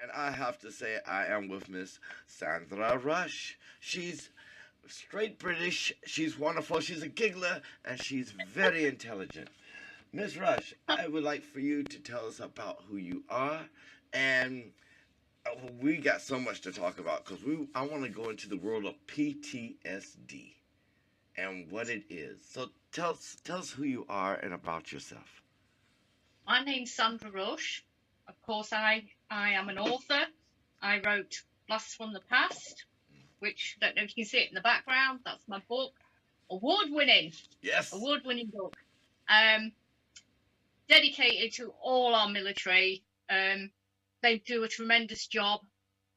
And I have to say, I am with Miss Sandra Rush. She's straight British. She's wonderful. She's a giggler, and she's very intelligent. Miss Rush, I would like for you to tell us about who you are, and we got so much to talk about because I want to go into the world of PTSD and what it is. So tell us who you are and about yourself. My name's Sandra Rush. Of course, I am an author. I wrote Blasts from the Past, which I don't know if you can see it in the background. That's my book. Award-winning. Yes. Award-winning book. Dedicated to all our military. They do a tremendous job.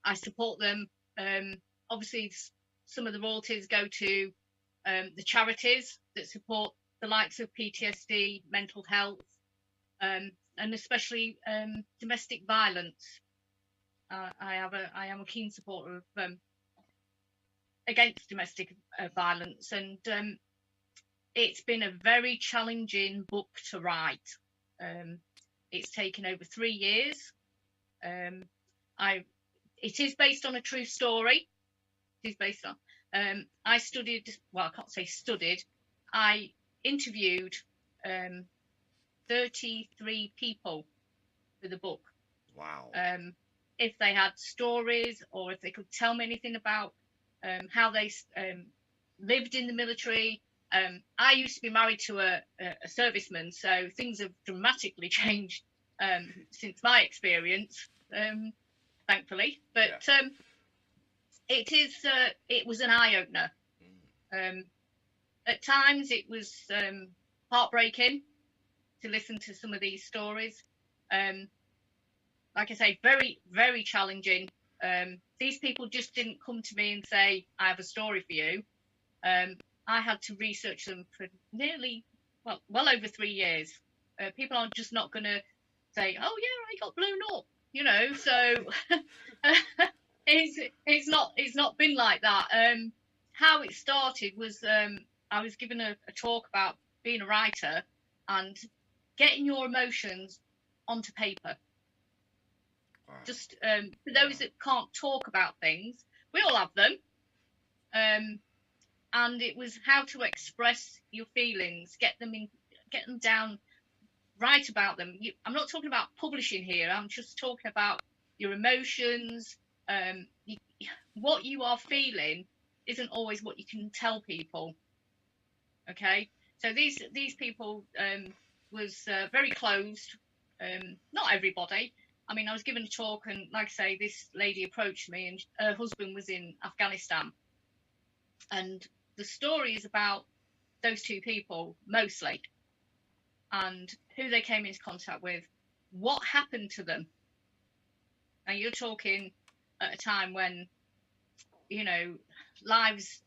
I support them. Obviously, some of the royalties go to the charities that support the likes of PTSD, mental health, and especially domestic violence. I am a keen supporter of against domestic violence, and it's been a very challenging book to write. It's taken over 3 years. It is based on a true story. It is based on. I studied. Well, I can't say studied. I interviewed 33 people for the book. Wow. If they had stories or if they could tell me anything about how they lived in the military. I used to be married to a serviceman, so things have dramatically changed since my experience, thankfully. But yeah. It was an eye-opener. At times it was heartbreaking to listen to some of these stories. Like I say, very, very challenging. These people just didn't come to me and say, I have a story for you. I had to research them for nearly, well over 3 years. People are just not going to say, oh yeah, I got blown up, so it's not been like that. How it started was I was given a talk about being a writer and getting your emotions onto paper. Wow. Just for those that can't talk about things, we all have them. And it was how to express your feelings, get them down, write about them. I'm not talking about publishing here. I'm just talking about your emotions. What you are feeling isn't always what you can tell people. Okay, so these people was very closed. Not everybody. I mean, I was given a talk, and like I say, this lady approached me, and her husband was in Afghanistan, and the story is about those two people mostly, and who they came into contact with, what happened to them. Now you're talking at a time when, lives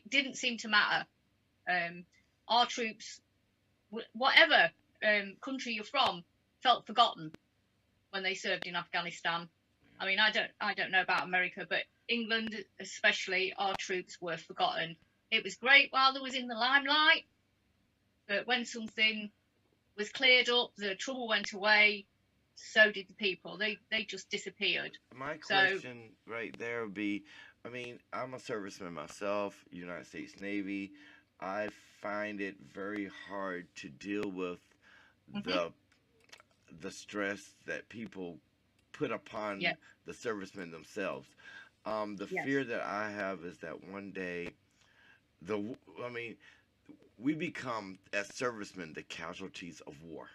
didn't seem to matter. Our troops, whatever country you're from, felt forgotten when they served in Afghanistan. I mean, I don't know about America, but England especially, our troops were forgotten. It was great while they was in the limelight, but when something was cleared up, the trouble went away, so did the people. They just disappeared. My question right there would be, I mean, I'm a serviceman myself, United States Navy. I find it very hard to deal with the stress that people put upon the servicemen themselves. The fear that I have is that one day, we become, as servicemen, the casualties of war.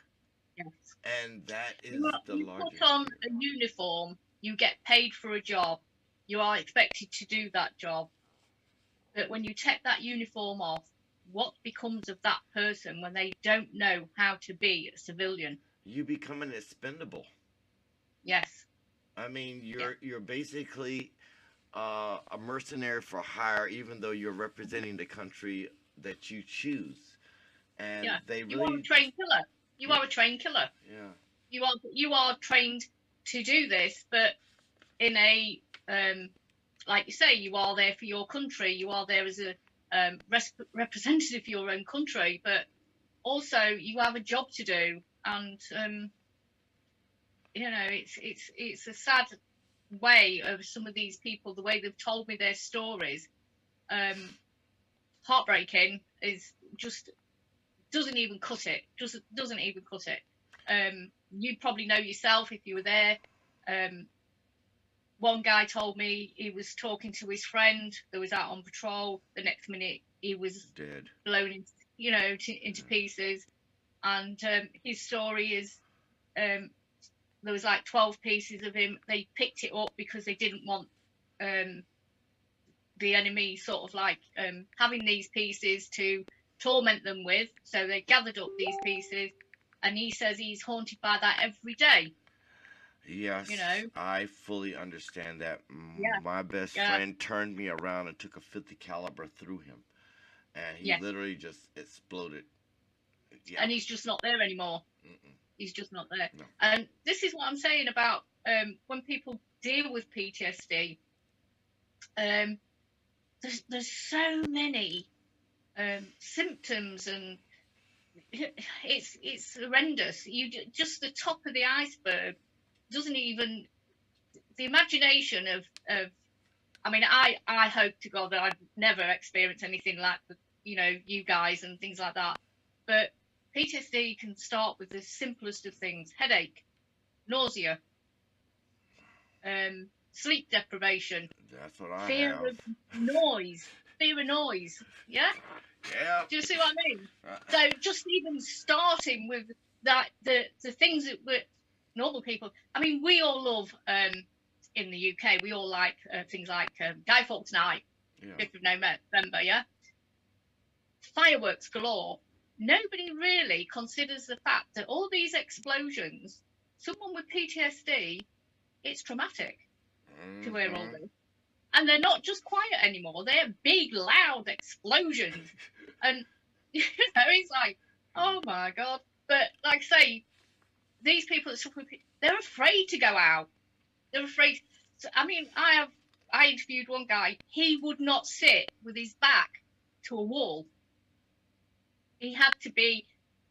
Yes. And that is you largest. Put on a uniform, you get paid for a job, you are expected to do that job. But when you take that uniform off, what becomes of that person when they don't know how to be a civilian? You become an expendable. Yes. I mean, you're basically a mercenary for hire, even though you're representing the country that you choose. And they really... You are a trained killer. You are a trained killer. Yeah. You are trained to do this, but in a like you say, you are there for your country. You are there as a representative of your own country, but also you have a job to do, and you know, it's a sad way of some of these people, the way they've told me their stories. Heartbreaking, is just doesn't even cut it. Just doesn't even cut it. You probably know yourself if you were there. One guy told me he was talking to his friend that was out on patrol. The next minute he was Dead. blown into, into pieces. And his story is, there was like 12 pieces of him. They picked it up because they didn't want the enemy sort of like having these pieces to torment them with. So they gathered up these pieces, and he says he's haunted by that every day. Yes, I fully understand that. Yeah. My best friend turned me around and took a 50 caliber through him, and he literally just exploded. Yeah. And he's just not there anymore. Mm-mm. He's just not there. No. And this is what I'm saying about when people deal with PTSD. There's so many symptoms, and it's horrendous. Just the top of the iceberg. Doesn't even, the imagination of I mean, I hope to God that I've never experienced anything like you guys and things like that, but PTSD can start with the simplest of things: headache, nausea, sleep deprivation. That's what I fear have. of noise. Yeah. Do you see what I mean? So just even starting with that, the things that we're normal people. I mean, we all love in the UK. We all like things like Guy Fawkes Night, 5th of November. Yeah. Fireworks galore. Nobody really considers the fact that all these explosions, someone with PTSD, it's traumatic to hear all this. And they're not just quiet anymore. They're big, loud explosions. And, it's like, oh my God. But like I say, these people that suffer, they're afraid to go out. They're afraid. I mean, I interviewed one guy. He would not sit with his back to a wall. He had to be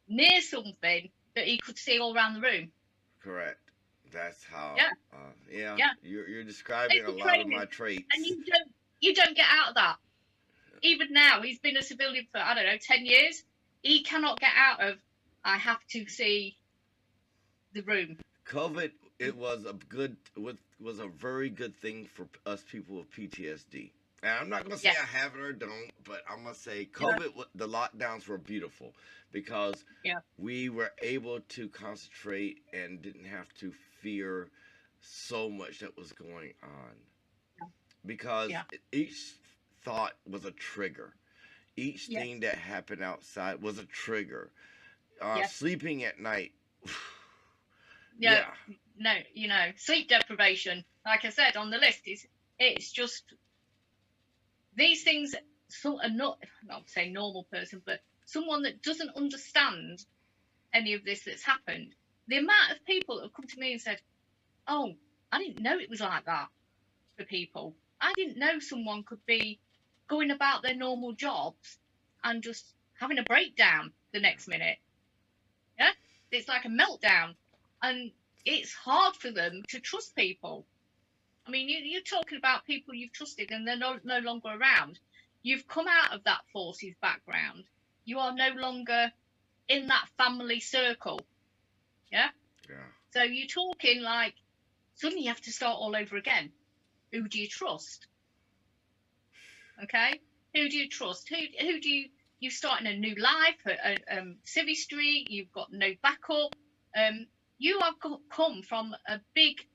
near something that he could see all around the room. Correct. That's how. Yeah. You're describing a lot of my traits. And you don't get out of that. Even now, he's been a civilian for 10 years. He cannot get out of. I have to see the room. COVID, it was a very good thing for us people with PTSD. And I'm not gonna say I have it or don't, but I'm gonna say COVID. The lockdowns were beautiful because we were able to concentrate and didn't have to fear so much that was going on. Because each thought was a trigger. Each thing that happened outside was a trigger. Sleeping at night. No, sleep deprivation. Like I said on the list, it's just these things. So not say normal person, but someone that doesn't understand any of this that's happened. The amount of people that have come to me and said, "Oh, I didn't know it was like that for people. I didn't know someone could be going about their normal jobs and just having a breakdown the next minute." Yeah, it's like a meltdown, and it's hard for them to trust people. I mean, you're talking about people you've trusted and they're no longer around. You've come out of that forces background. You are no longer in that family circle. Yeah. So you're talking like suddenly you have to start all over again. Who do you trust? Okay. Who do you trust? Who do you starting a new life at Civvy Street? You've got no backup. You have come from a big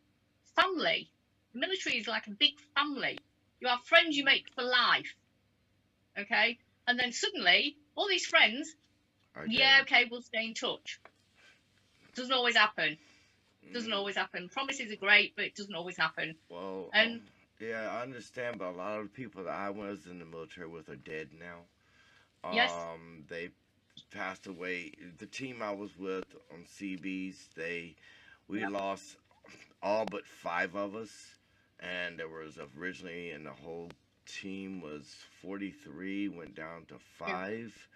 family. The military is like a big family. You have friends you make for life. Okay. And then suddenly all these friends, we'll stay in touch. Doesn't always happen. Promises are great, but it doesn't always happen. Well, and I understand, but a lot of the people that I was in the military with are dead now. They passed away. The team I was with on CBs, we lost all but 5 of us, and there was originally, and the whole team was 43, went down to 5,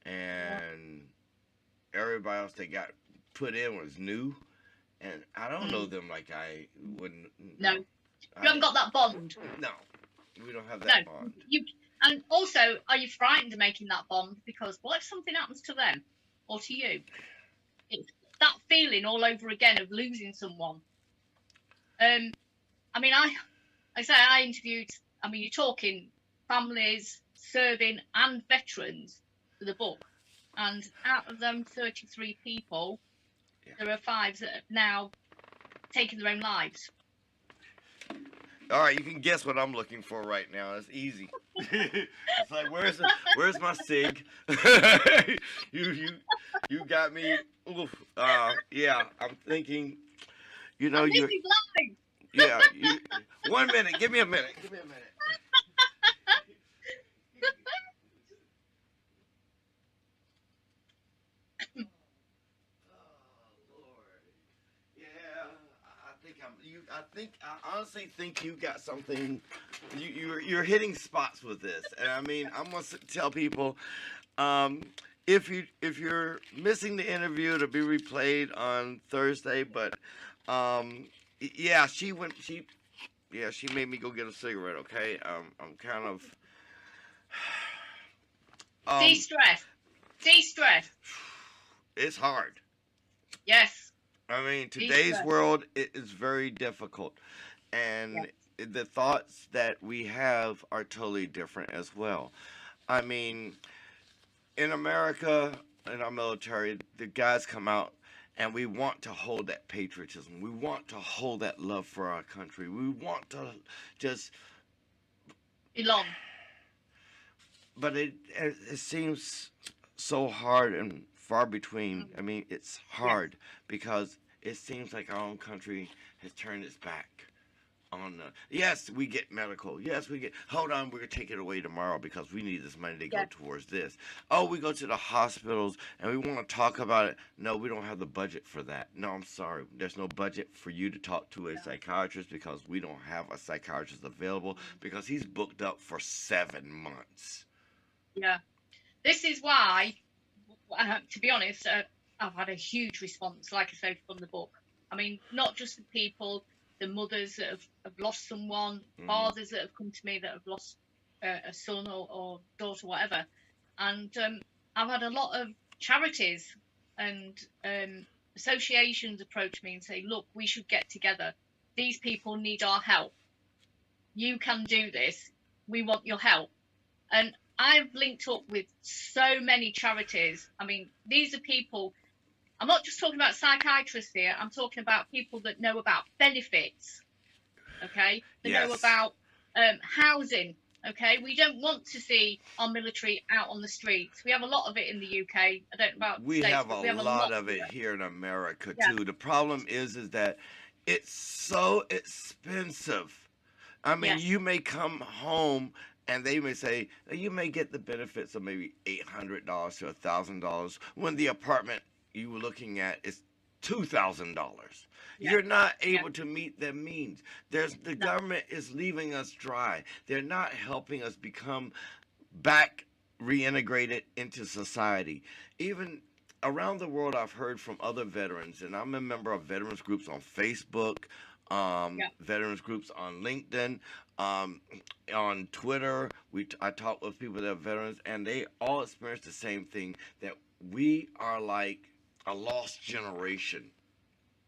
and everybody else that got put in was new, and I don't know them like I wouldn't. No, you haven't got that bond. No, we don't have No, that bond. and also, are you frightened of making that bond? Because what if something happens to them or to you? It's that feeling all over again of losing someone. I mean, I interviewed. I mean, you're talking families, serving, and veterans for the book, and out of them 33 people, there are 5 that have now taken their own lives. All right, you can guess what I'm looking for right now. It's easy. It's like, where's my cig? you got me. Oof. Yeah, I'm thinking. You know, you. Yeah. 1 minute. Give me a minute. Give me a minute. I honestly think you got something. You're hitting spots with this, and I mean, I'm gonna tell people, if you're missing the interview, it'll be replayed on Thursday. But yeah, she made me go get a cigarette. Okay, I'm kind of de-stress. It's hard. Yes. I mean, today's world, it is very difficult, and the thoughts that we have are totally different as well. I mean, in America, in our military, the guys come out and we want to hold that patriotism. We want to hold that love for our country. We want to just belong. But it seems so hard and far between. I mean, it's hard because it seems like our own country has turned its back on the. Yes, we get medical. Yes, we get. Hold on, we're gonna take it away tomorrow because we need this money to go towards this. Oh, we go to the hospitals and we want to talk about it. No, we don't have the budget for that. No, I'm sorry. There's no budget for you to talk to a psychiatrist because we don't have a psychiatrist available because he's booked up for 7 months. Yeah, this is why. To be honest, I've had a huge response, like I said, from the book. I mean, not just the people, the mothers that have lost someone, fathers that have come to me that have lost a son or daughter, whatever. And I've had a lot of charities and associations approach me and say, look, we should get together. These people need our help. You can do this. We want your help. And I've linked up with so many charities. I mean, these are people, I'm not just talking about psychiatrists here, I'm talking about people that know about benefits, okay? They know about housing, okay? We don't want to see our military out on the streets. We have a lot of it in the UK. I don't know about we States, have a lot of it here in America, too. The problem is that it's so expensive. I mean, you may come home and they may say, you may get the benefits of maybe $800 to $1,000 when the apartment you were looking at is $2,000. You're not able to meet their means. The government is leaving us dry. They're not helping us become back reintegrated into society. Even around the world, I've heard from other veterans, and I'm a member of veterans groups on Facebook, veterans groups on LinkedIn, on Twitter. I talk with people that are veterans, and they all experience the same thing, that we are like a lost generation.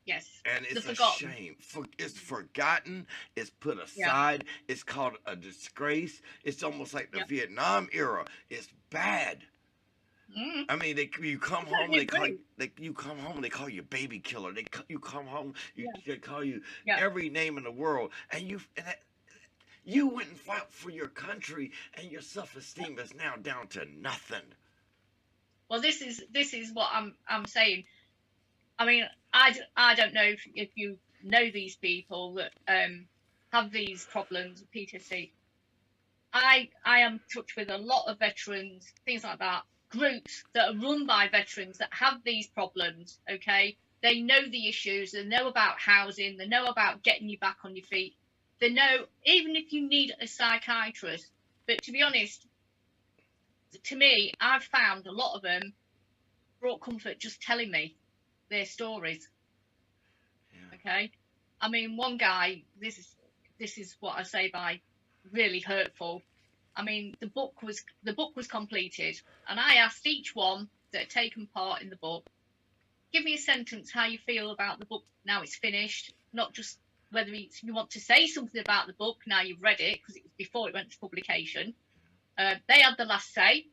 Yes. And it's a shame. It's forgotten. It's put aside. It's called a disgrace. It's almost like the Vietnam era. It's bad. I mean, you come home. They call you baby killer. You come home. They call you every name in the world, and you wouldn't fight for your country, and your self-esteem is now down to nothing. Well, this is what I'm saying. I mean, I don't know if you know these people that have these problems with PTSD. I am in touch with a lot of veterans, things like that, groups that are run by veterans that have these problems, okay? They know the issues, they know about housing, they know about getting you back on your feet. They know, even if you need a psychiatrist, but to be honest, to me, I've found a lot of them brought comfort just telling me their stories. Okay, I mean, one guy. This is what I say by really hurtful. I mean, the book was completed, and I asked each one that had taken part in the book, give me a sentence how you feel about the book now it's finished, not just whether you want to say something about the book now you've read it, because it was before it went to publication. They had the last say.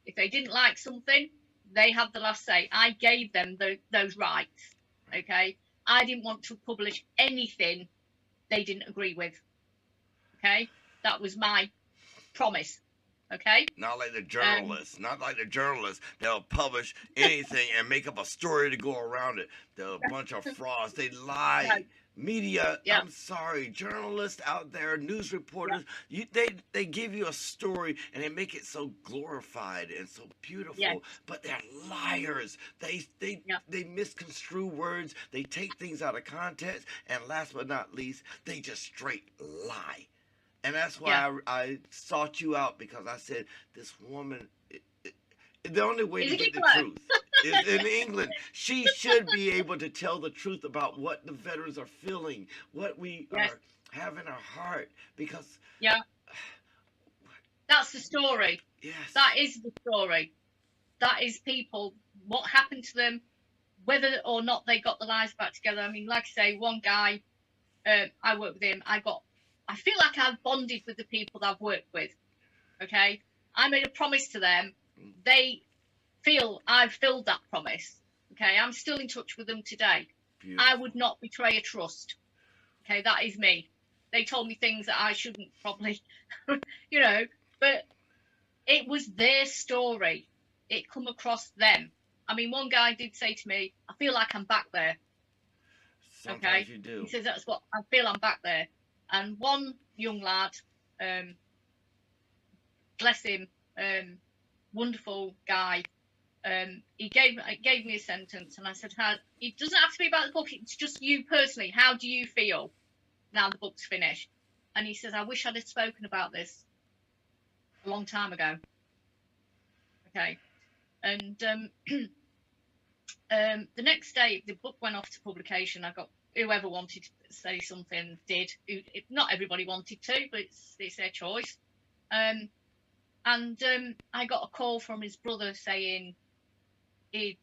If they didn't like something, they had the last say. I gave them those rights. Okay, I didn't want to publish anything they didn't agree with. Okay, that was my promise. Okay, not like the journalists they'll publish anything and make up a story to go around it. They're a bunch of frauds. They lie. No. Media, Yeah. I'm sorry, journalists out there, news reporters, they give you a story and they make it so glorified and so beautiful, but they're liars. They misconstrue words, they take things out of context, and last but not least, they just straight lie. And that's why I sought you out, because I said, this woman, the only way to get the truth is in England. She should be able to tell the truth about what the veterans are feeling, what we have in our heart, because... Yeah. That's the story. Yes. That is the story. That is people, what happened to them, whether or not they got their lives back together. I mean, like I say, one guy, I worked with him, I feel like I've bonded with the people that I've worked with. Okay, I made a promise to them. They feel I've filled that promise. Okay, I'm still in touch with them today. Beautiful. I would not betray a trust. Okay, that is me. They told me things that I shouldn't probably, but it was their story. It come across them. I mean, one guy did say to me, I feel like I'm back there. Sometimes you do. He says, that's what I feel, I'm back there. And one young lad, bless him, wonderful guy, he gave me a sentence, and I said, it doesn't have to be about the book, it's just you personally. How do you feel now the book's finished? And he says, I wish I'd have spoken about this a long time ago. Okay. And the next day, the book went off to publication. I got whoever wanted to say something did. Not everybody wanted to, but it's their choice. And I got a call from his brother saying he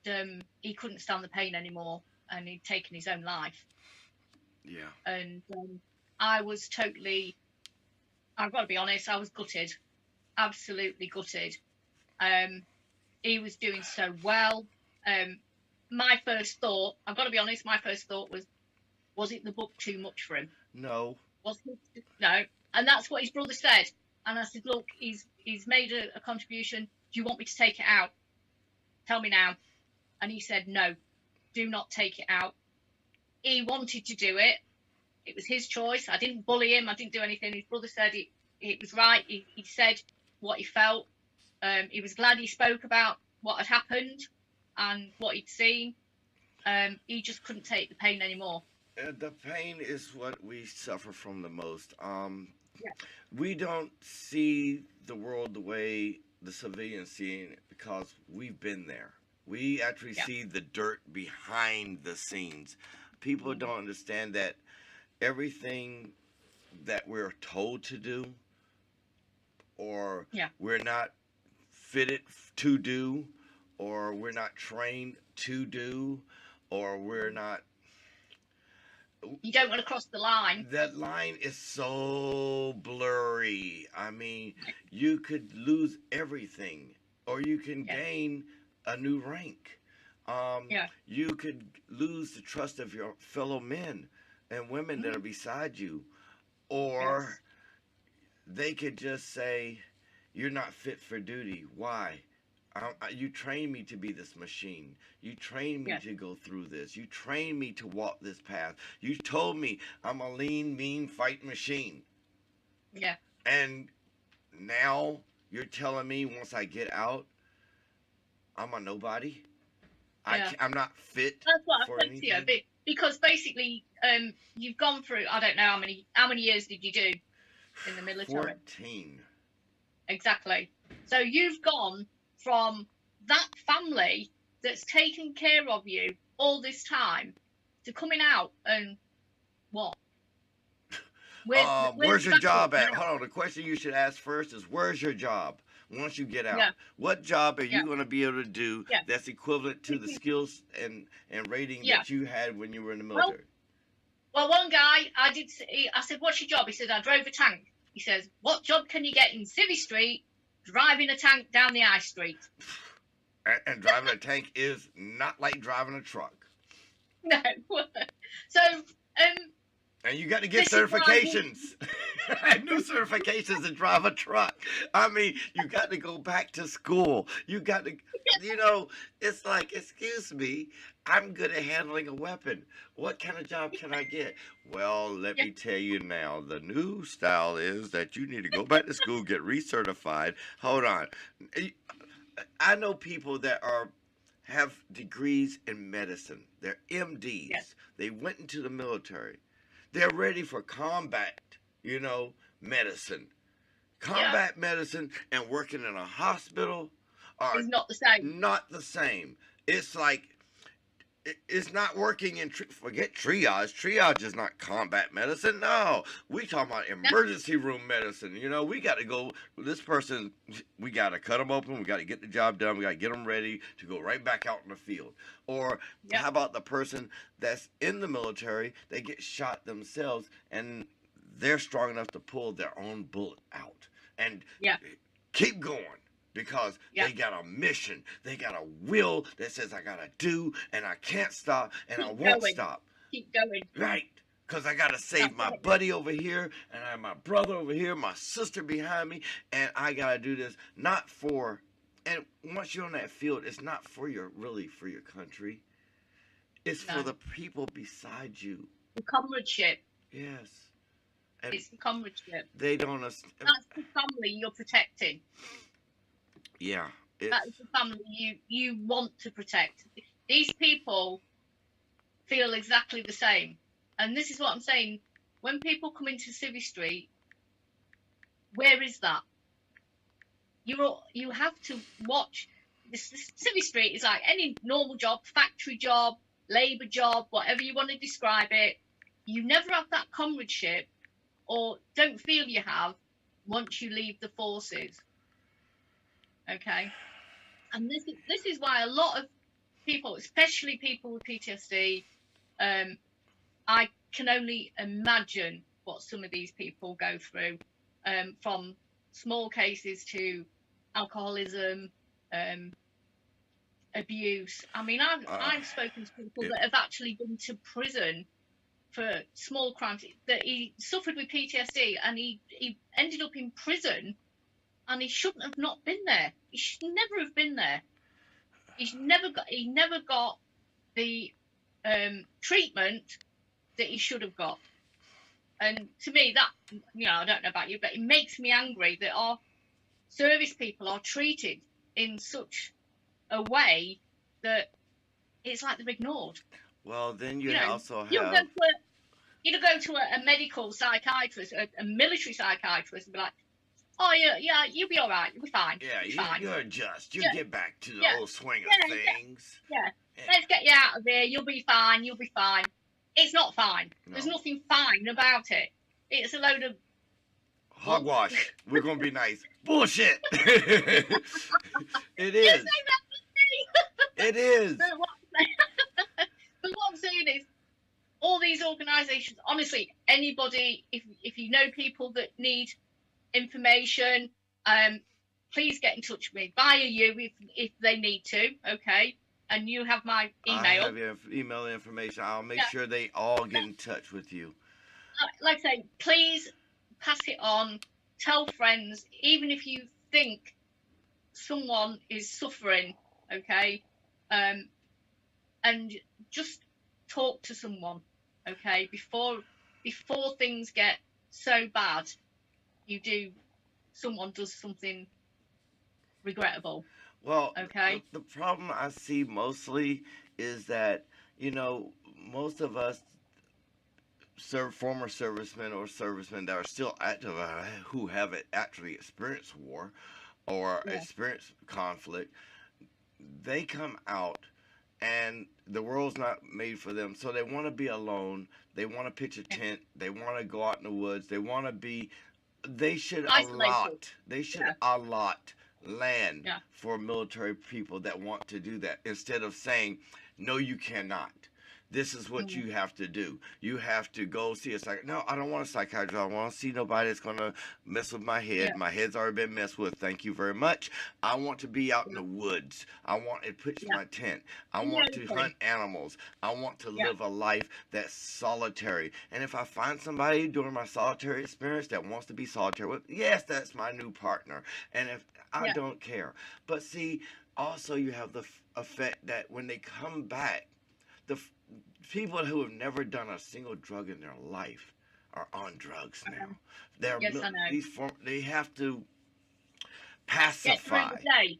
couldn't stand the pain anymore and he'd taken his own life. Yeah. And I was totally, I've got to be honest, I was gutted, absolutely gutted. He was doing so well. My first thought, I've got to be honest, was it the book too much for him? No. No. And that's what his brother said. And I said, look, he's made a contribution. Do you want me to take it out? Tell me now. And he said, no, do not take it out. He wanted to do it. It was his choice. I didn't bully him. I didn't do anything. His brother said it was right. He said what he felt. He was glad he spoke about what had happened and what he'd seen. He just couldn't take the pain anymore. The pain is what we suffer from the most. We don't see the world the way the civilians see it because we've been there. We actually see the dirt behind the scenes. People don't understand that everything that we're told to do or we're not fitted to do or we're not trained to do or we're not... You don't want to cross the line. That line is so blurry. I mean, you could lose everything or you can gain a new rank. You could lose the trust of your fellow men and women that are beside you. Or they could just say, you're not fit for duty. Why? You trained me to be this machine. You trained me to go through this. You trained me to walk this path. You told me I'm a lean, mean fight machine. Yeah. And now you're telling me once I get out, I'm a nobody? I'm not fit. That's what for I said anything? to you. Because basically, you've gone through, I don't know how many years did you do in the military? 14. Exactly. So you've gone from that family that's taken care of you all this time to coming out and What? Where's your the job backup at? now? Hold on. The question you should ask first is, where's your job once you get out? Yeah, What job are yeah, you going to be able to do yeah. that's equivalent to the This is, skills and rating yeah. that you had when you were in the Well, military? well, one guy, I said, what's your job? He said, I drove a tank. He says, what job can you get in Civvy Street driving a tank down the high street? And driving a tank is not like driving a truck. No. So, And you got to get this is why certifications. New certifications to drive a truck. I mean, you got to go back to school. You got to, it's like, excuse me, I'm good at handling a weapon. What kind of job can I get? Well, let yeah, me tell you now, the new style is that you need to go back to school, get recertified. Hold on. I know people that have degrees in medicine. They're MDs. yeah, They went into the military. They're ready for combat, medicine. yeah. Combat medicine and working in a hospital are It's not the same. not the same. It's like, it's not working in, forget triage. Triage is not combat medicine. No, we talking about No, emergency room medicine. We got to go, this person, we got to cut them open. We got to get the job done. We got to get them ready to go right back out in the field. Or yeah, how about the person that's in the military, they get shot themselves and they're strong enough to pull their own bullet out and yeah, keep going because yeah. they got a mission. They got a will that says I got to do and I can't stop and I Keep won't going. stop. Keep going. Right. Because I got to save That's my it. buddy over here and I have my brother over here, my sister behind me, and I got to do this not for, and once you're on that field, it's not for really for your country. It's for No. the people beside you. The comradeship. Yes. And It's the comradeship. they don't understand. That's the family you're protecting. Yeah. That is the family you want to protect. These people feel exactly the same. And this is what I'm saying. When people come into Civvy Street, where is that? You have to watch. This Civvy Street is like any normal job, factory job, labour job, whatever you want to describe it. You never have that comradeship, or don't feel you have, once you leave the forces. Okay, and this is why a lot of people, especially people with PTSD, I can only imagine what some of these people go through, from small cases to alcoholism, abuse. I mean, I've spoken to people that have actually been to prison for small crimes. That he suffered with PTSD and he ended up in prison, and he shouldn't have not been there. He should never have been there. He never got the treatment that he should have got. And to me, that, I don't know about you, but it makes me angry that our service people are treated in such a way that it's like they're ignored. Well, then you also You'll have. go to a medical psychiatrist, a military psychiatrist, and be like, oh yeah, you'll be all right, you'll be fine. Yeah, you adjust. You get back to the old swing of things. Yeah. Let's get you out of here. You'll be fine. It's not fine. No. There's nothing fine about it. It's a load of hogwash. We're gonna be nice. Bullshit. It is. It is. But what I'm saying is, all these organisations, honestly, anybody, if you know people that need information, please get in touch with me via you if they need to, okay? And you have my email. I have your email information. I'll make sure they all get in touch with you. Like I say, please pass it on. Tell friends, even if you think someone is suffering, okay? And just talk to someone, okay? Before things get so bad, someone does something regrettable. Well, okay. The problem I see mostly is that, most of us former servicemen or servicemen that are still active, who have actually experienced war or experienced conflict, they come out and the world's not made for them. So they want to be alone. They want to pitch a Yeah. tent. They want to go out in the woods. They want to be. They should Isolated. allot. They should Yeah. allot land Yeah. for military people that want to do that instead of saying, "No, you cannot. This is what Mm. you have to do. You have to go see a psychiatrist." No, I don't want a psychiatrist. I want to see nobody that's going to mess with my head. Yeah. My head's already been messed with. Thank you very much. I want to be out in Yeah. the woods. I want to pitch Yeah. my tent. I Yeah. want to Okay. hunt animals. I want to Yeah. live a life that's solitary. And if I find somebody during my solitary experience that wants to be solitary with, yes, that's my new partner. And if I Yeah. don't care. But see, also you have the effect that when they come back, the people who have never done a single drug in their life are on drugs now. They're Yes, I know. they have to Get through pacify. the day.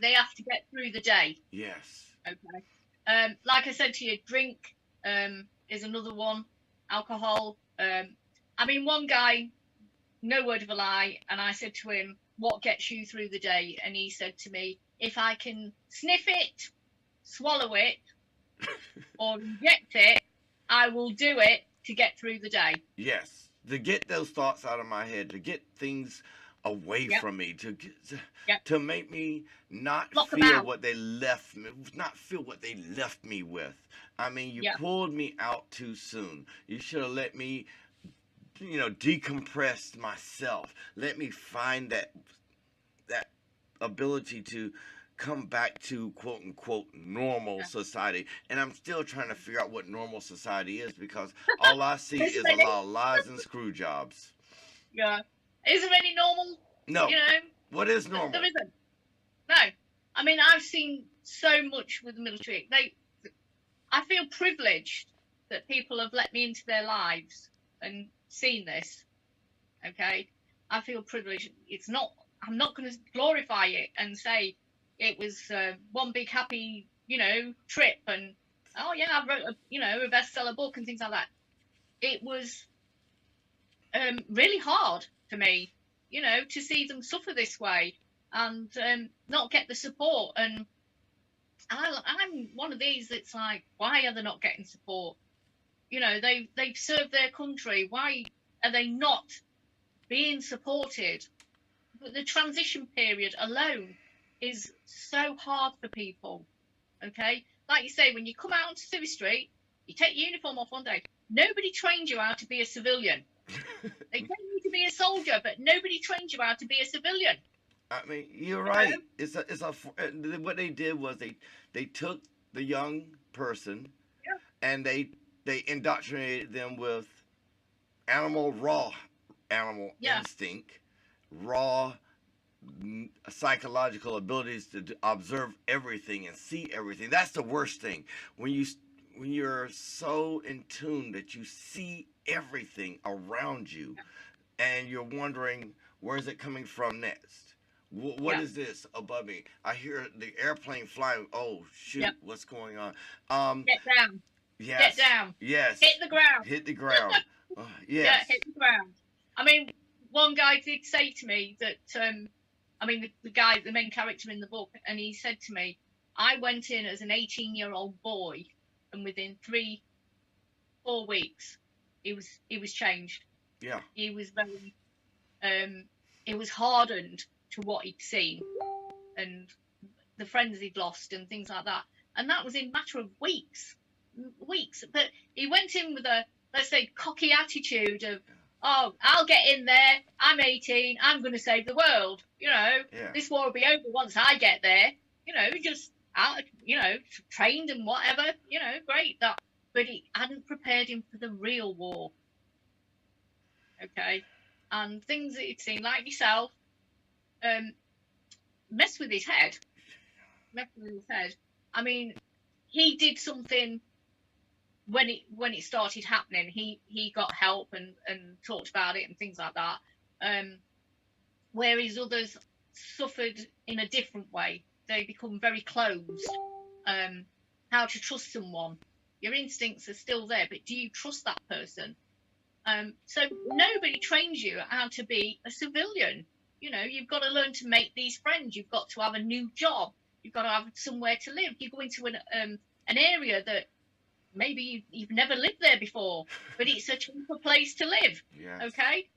They have to get through the day. Yes. Okay. Like I said to you, drink is another one. Alcohol. I mean, one guy, no word of a lie, and I said to him, "What gets you through the day?" And he said to me, "If I can sniff it, swallow it, or inject it, I will do it to get through the day." Yes. To get those thoughts out of my head, to get things away Yep. from me, Yep. to make me not Block 'em feel out. what they left me, not feel what they left me with. I mean, you Yep. pulled me out too soon. You should have let me, decompress myself. Let me find that ability to come back to quote unquote normal Yeah. society. And I'm still trying to figure out what normal society is because all I see Is is there a lot of lies and screw jobs. Yeah. Is there any normal? No. You know, What is normal? there isn't. No. I mean, I've seen so much with the military. I feel privileged that people have let me into their lives and seen this. Okay. I feel privileged. I'm not going to glorify it and say it was one big happy, trip and, oh yeah, I wrote a bestseller book and things like that. It was really hard for me, to see them suffer this way and not get the support. And I'm one of these that's like, why are they not getting support? They've served their country. Why are they not being supported? But the transition period alone is so hard for people. Okay, like you say, when you come out onto the street, you take your uniform off one day. Nobody trained you how to be a civilian. They train you to be a soldier, but nobody trained you how to be a civilian. I mean, you're right. What they did was they took the young person, Yeah. and they indoctrinated them with raw animal Yeah. instinct, raw psychological abilities to observe everything and see everything. That's the worst thing. When you're so in tune that you see everything around you, and you're wondering where's it coming from next. What Yeah. is this above me? I hear the airplane flying. Oh shoot! Yeah. What's going on? Get down. Yes. Get down. Yes. Hit the ground. Hit the ground. Yeah, Yes. hit the ground. I mean, one guy did say to me that, the main character in the book, and he said to me, I went in as an 18-year-old boy, and within 3-4 weeks, he was changed. Yeah. He was very, he was hardened to what he'd seen, and the friends he'd lost, and things like that. And that was in a matter of weeks. But he went in with a, let's say, cocky attitude of, oh, I'll get in there. I'm 18. I'm going to save the world. Yeah. This war will be over once I get there. Just out, trained and whatever. Great. But he hadn't prepared him for the real war. Okay. And things that he'd seen, like yourself, messed with his head. I mean, he did something. When it started happening, he got help and talked about it and things like that. Whereas others suffered in a different way. They become very closed. How to trust someone. Your instincts are still there, but do you trust that person? So nobody trains you how to be a civilian. You've got to learn to make these friends. You've got to have a new job. You've got to have somewhere to live. You go into an area that maybe you've never lived there before, but it's a cheaper place to live. Yes. Okay.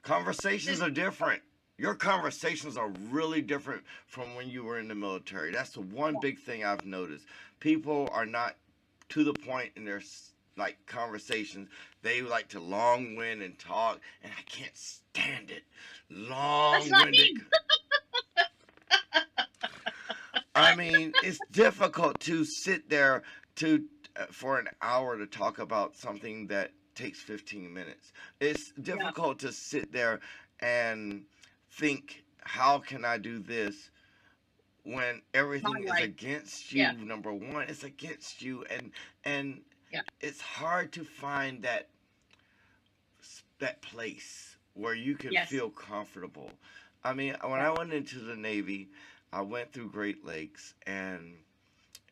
Conversations are different. Your conversations are really different from when you were in the military. That's the one big thing I've noticed. People are not to the point in their like conversations. They like to long wind and talk, and I can't stand it. Long winded. I mean, it's difficult to sit there for an hour to talk about something that takes 15 minutes. It's difficult to sit there and think, how can I do this when everything is against you? Number one, it's against you, and it's hard to find that place where you can feel comfortable. I mean, when I went into the Navy, I went through Great Lakes,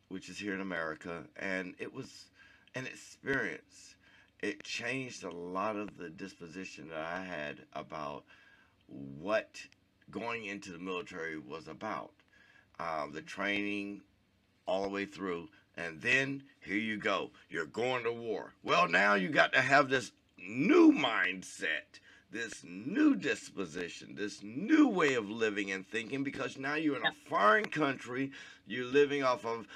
which is here in America, and it was an experience. It changed a lot of the disposition that I had about what going into the military was about. The training all the way through, and then here you go. You're going to war. Well, now you got to have this new mindset, this new disposition, this new way of living and thinking, because now you're in a foreign country. You're living off of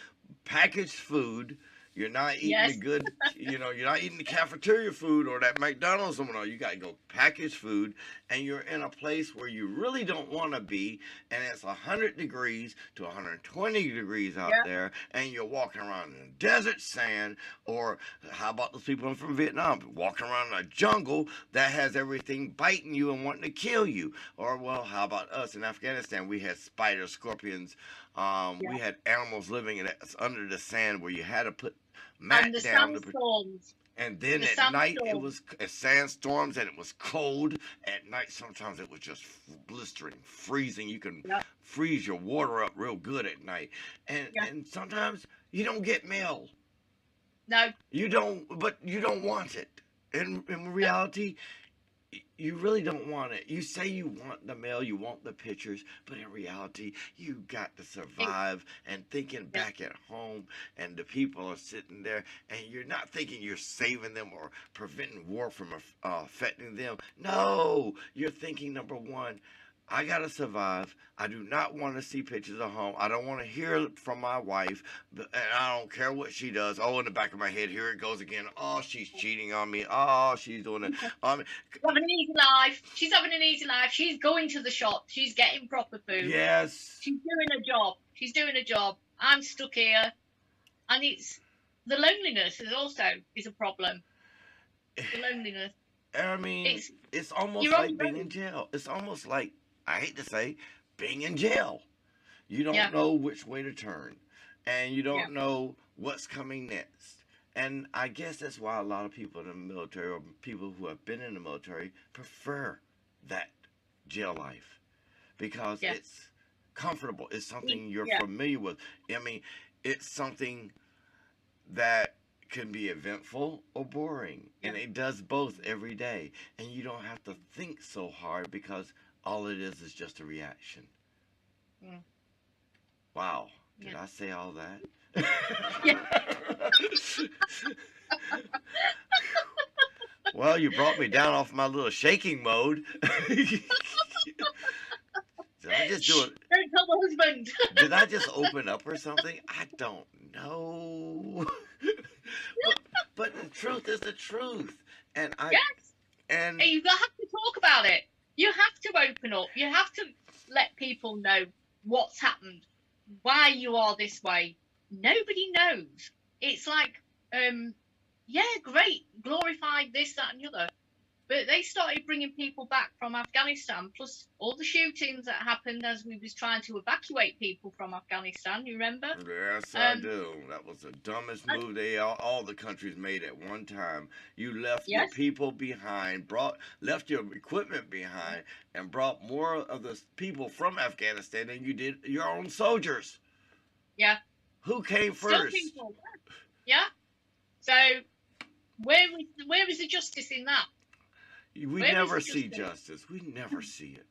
packaged food. You're not eating the good, you're not eating the cafeteria food or that McDonald's or whatever. You got to go packaged food, and you're in a place where you really don't want to be, and it's 100 degrees to 120 degrees out there, and you're walking around in desert sand. Or how about those people from Vietnam walking around in a jungle that has everything biting you and wanting to kill you? Or, well, how about us in Afghanistan? We had spiders, scorpions. We had animals living under the sand where you had to put mat down. And then at night it was sandstorms, and it was cold. At night sometimes it was just blistering, freezing. You can freeze your water up real good at night. And sometimes you don't get mail. No. You don't, but you don't want it. In reality, you really don't want it. You say you want the mail, you want the pictures, but in reality, you got to survive. And thinking back at home, and the people are sitting there, and you're not thinking you're saving them or preventing war from affecting them. No, you're thinking, number one, I got to survive. I do not want to see pictures of home. I don't want to hear from my wife, and I don't care what she does. Oh, in the back of my head, here it goes again. Oh, she's cheating on me. Oh, she's doing it. She's having an easy life. She's having an easy life. She's going to the shop. She's getting proper food. Yes. She's doing a job. She's doing a job. I'm stuck here. And it's the loneliness is a problem. The loneliness. I mean, it's almost like being in jail. It's almost like, I hate to say, being in jail. You don't know which way to turn, and you don't know what's coming next. And I guess that's why a lot of people in the military, or people who have been in the military, prefer that jail life, because it's comfortable. It's something you're familiar with. I mean, it's something that can be eventful or boring, and it does both every day. And you don't have to think so hard, because all it is just a reaction. Wow. Did I say all that? Well, you brought me down off my little shaking mode. Did I just do it? Don't tell the husband. Did I just open up or something? I don't know. but the truth is the truth. And and you have to talk about it. You have to open up. You have to let people know what's happened, why you are this way. Nobody knows. It's like, great, glorified this, that, and the other. But they started bringing people back from Afghanistan, plus all the shootings that happened as we was trying to evacuate people from Afghanistan. You remember? Yes, I do. That was the dumbest move all the countries made at one time. You left your people behind, left your equipment behind, and brought more of the people from Afghanistan than you did your own soldiers. Yeah. Who came first? Yeah. So where is the justice in that? We never see justice. We never see it.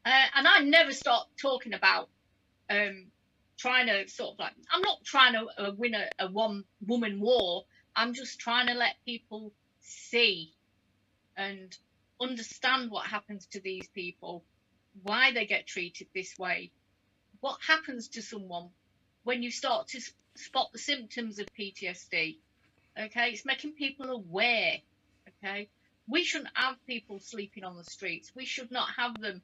And I never stop talking about trying to sort of like, I'm not trying to win a one woman war. I'm just trying to let people see and understand what happens to these people, why they get treated this way, what happens to someone when you start to spot the symptoms of PTSD. Okay, it's making people aware. Okay, we shouldn't have people sleeping on the streets. We should not have them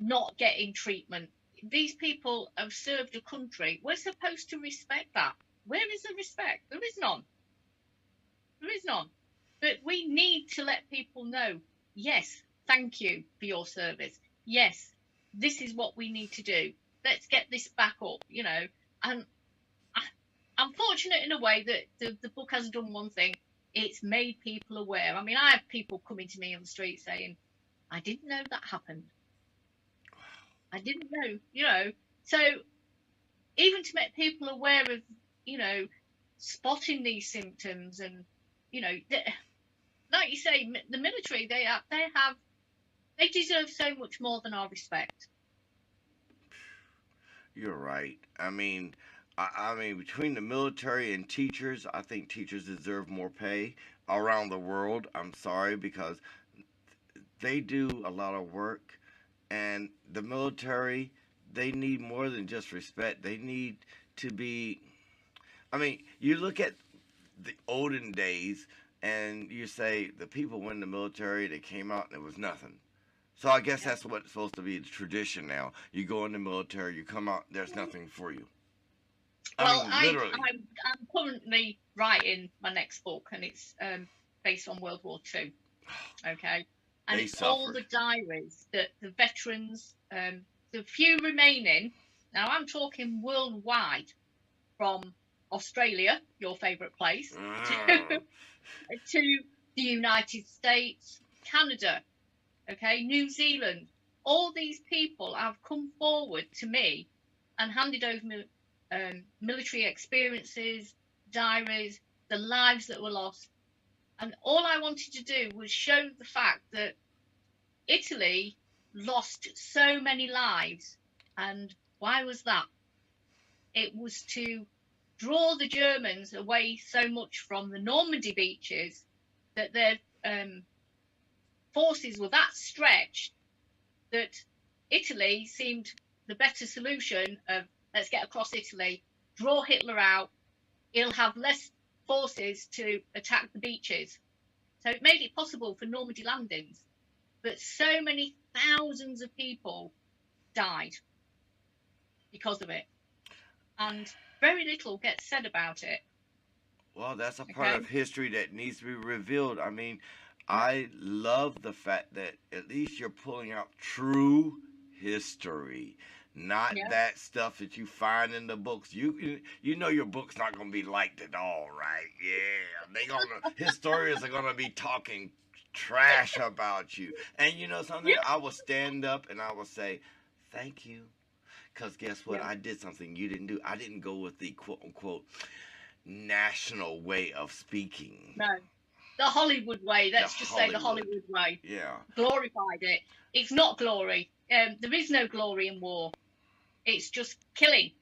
not getting treatment. These people have served a country. We're supposed to respect that. Where is the respect? There is none. There is none. But we need to let people know, yes, thank you for your service. Yes, this is what we need to do. Let's get this back up, you know. And I'm fortunate in a way that the book has done one thing. It's made people aware. I mean, I have people coming to me on the street saying, I didn't know that happened. I didn't know, you know. So even to make people aware of, you know, spotting these symptoms and, you know, like you say, the military, they deserve so much more than our respect. You're right. I mean, I mean, between the military and teachers, I think teachers deserve more pay around the world. I'm sorry, because they do a lot of work, and the military, they need more than just respect. They need to be. I mean, you look at the olden days, and you say the people went in the military, they came out, and it was nothing. So I guess that's what's supposed to be the tradition now. You go in the military, you come out, there's nothing for you. Well, I mean, literally. I'm currently writing my next book, and it's based on World War II. Okay, and They it's all the diaries that the veterans, the few remaining. Now I'm talking worldwide, from Australia, your favourite place, to the United States, Canada, okay, New Zealand. All these people have come forward to me and handed over military experiences, diaries, the lives that were lost. And all I wanted to do was show the fact that Italy lost so many lives. And why was that? It was to draw the Germans away so much from the Normandy beaches that their forces were that stretched that Italy seemed the better solution of, let's get across Italy, draw Hitler out, he'll have less forces to attack the beaches. So it made it possible for Normandy landings. But so many thousands of people died because of it. And very little gets said about it. Well, that's a part of history that needs to be revealed. I mean, I love the fact that at least you're pulling out true history, not that stuff that you find in the books. You know your book's not gonna be liked at all, right? Yeah, historians are gonna be talking trash about you. And you know something? I will stand up and I will say, thank you. Because guess what? I did something you didn't do. I didn't go with the quote-unquote national way of speaking. No. The Hollywood way. Let's just say the Hollywood way. Yeah. Glorified it. It's not glory. There is no glory in war. It's just killing.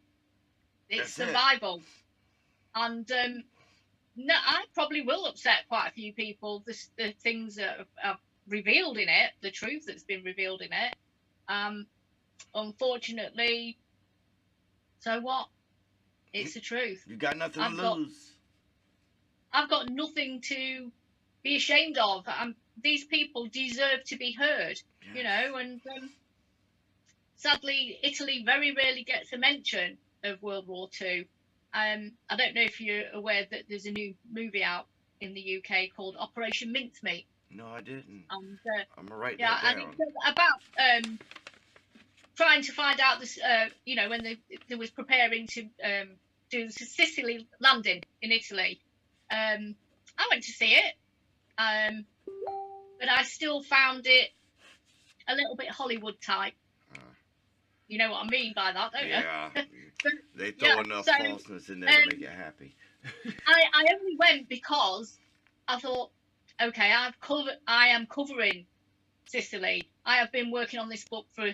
It's survival. And no, I probably will upset quite a few people. The things that are revealed in it, the truth that's been revealed in it. Unfortunately, so what? It's the truth. You got nothing to lose. I've got nothing to be ashamed of. These people deserve to be heard, you know, and sadly, Italy very rarely gets a mention of World War II. I don't know if you're aware that there's a new movie out in the UK called Operation Mincemeat. No, I didn't. And, I'm going to write that down. And it's about trying to find out this, you know, when they was preparing to do the Sicily landing in Italy. I went to see it, but I still found it a little bit Hollywood type. You know what I mean by that, don't you? Yeah. They throw enough falseness in there to make you happy. I only went because I thought, okay, I am covering Sicily. I have been working on this book for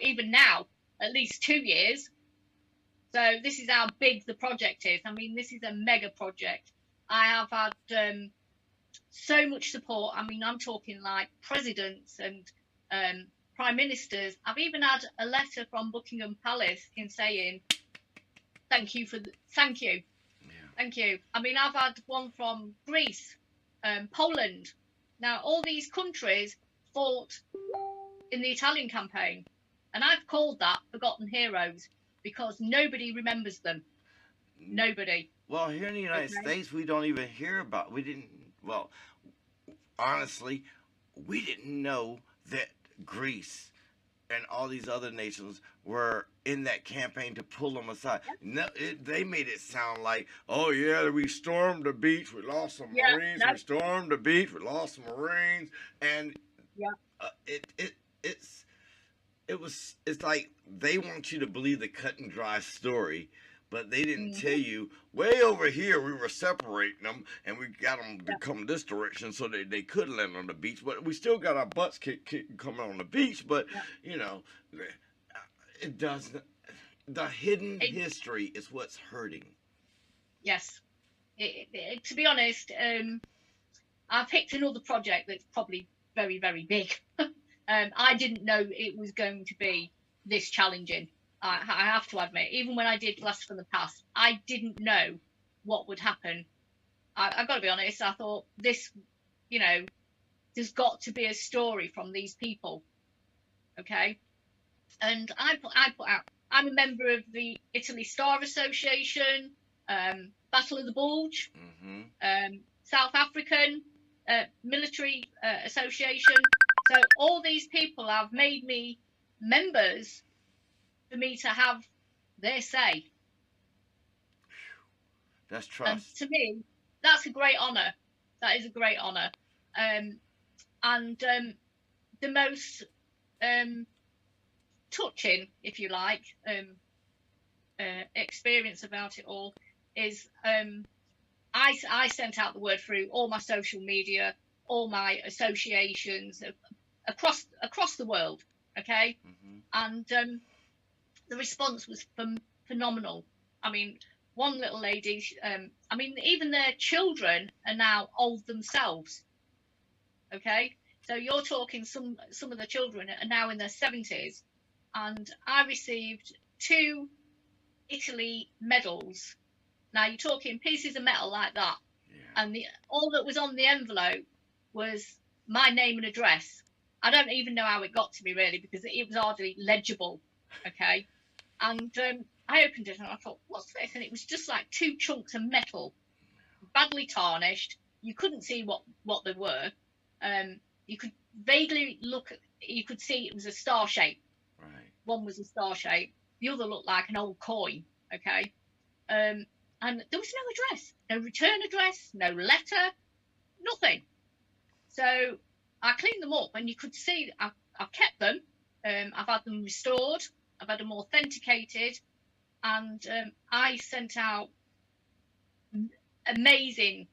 even now, at least 2 years. So this is how big the project is. I mean, this is a mega project. I have had so much support. I mean, I'm talking like presidents and prime ministers. I've even had a letter from Buckingham Palace in saying thank you thank you, Yeah. thank you. I mean, I've had one from Greece, Poland. Now, all these countries fought in the Italian campaign, and I've called that forgotten heroes because nobody remembers them. Nobody. Well, here in the United States, we don't even hear about. We didn't. Well, honestly, we didn't know that Greece and all these other nations were in that campaign to pull them aside. No, they made it sound like, oh yeah, we stormed the beach, we lost some Marines. We stormed the beach, we lost some Marines, and it's like they want you to believe the cut and dry story, but they didn't tell you way over here we were separating them and we got them to come this direction so that they could land on the beach. But we still got our butts kicked coming on the beach. But you know, it doesn't. The hidden history is what's hurting. Yes, to be honest, I picked another project that's probably very, very big. I didn't know it was going to be this challenging. I have to admit, even when I did Blast from the Past, I didn't know what would happen. I've got to be honest, I thought this, you know, there's got to be a story from these people. Okay. And I put out, I'm a member of the Italy Star Association, Battle of the Bulge, South African Military Association. So all these people have made me members for me to have their say. That's trust. And to me, that's a great honour. That is a great honour. And the most touching, if you like, experience about it all is I sent out the word through all my social media, all my associations across the world, okay? And the response was phenomenal. I mean, one little lady, I mean, even their children are now old themselves, okay? So you're talking some of the children are now in their 70s, and I received 2 Italy medals. Now you're talking pieces of metal like that, and all that was on the envelope was my name and address. I don't even know how it got to me really, because it was hardly legible, okay? And I opened it and I thought, what's this? And it was just like 2 chunks of metal, badly tarnished. You couldn't see what they were. You could vaguely you could see it was a star shape. Right. One was a star shape. The other looked like an old coin, okay? And there was no address, no return address, no letter, nothing. So I cleaned them up, and you could see I've kept them. I've had them restored. I've had them authenticated, and I sent out amazing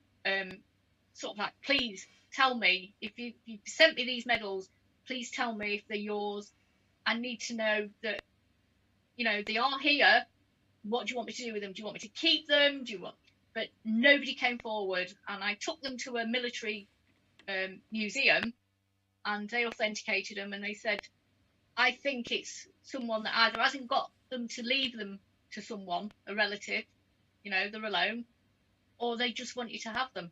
sort of like, please tell me if you sent me these medals. Please tell me if they're yours. I need to know that, you know, they are here. What do you want me to do with them? Do you want me to keep them? But nobody came forward, and I took them to a military museum, and they authenticated them, and they said, I think it's someone that either hasn't got them to leave them to someone, a relative, you know, they're alone, or they just want you to have them.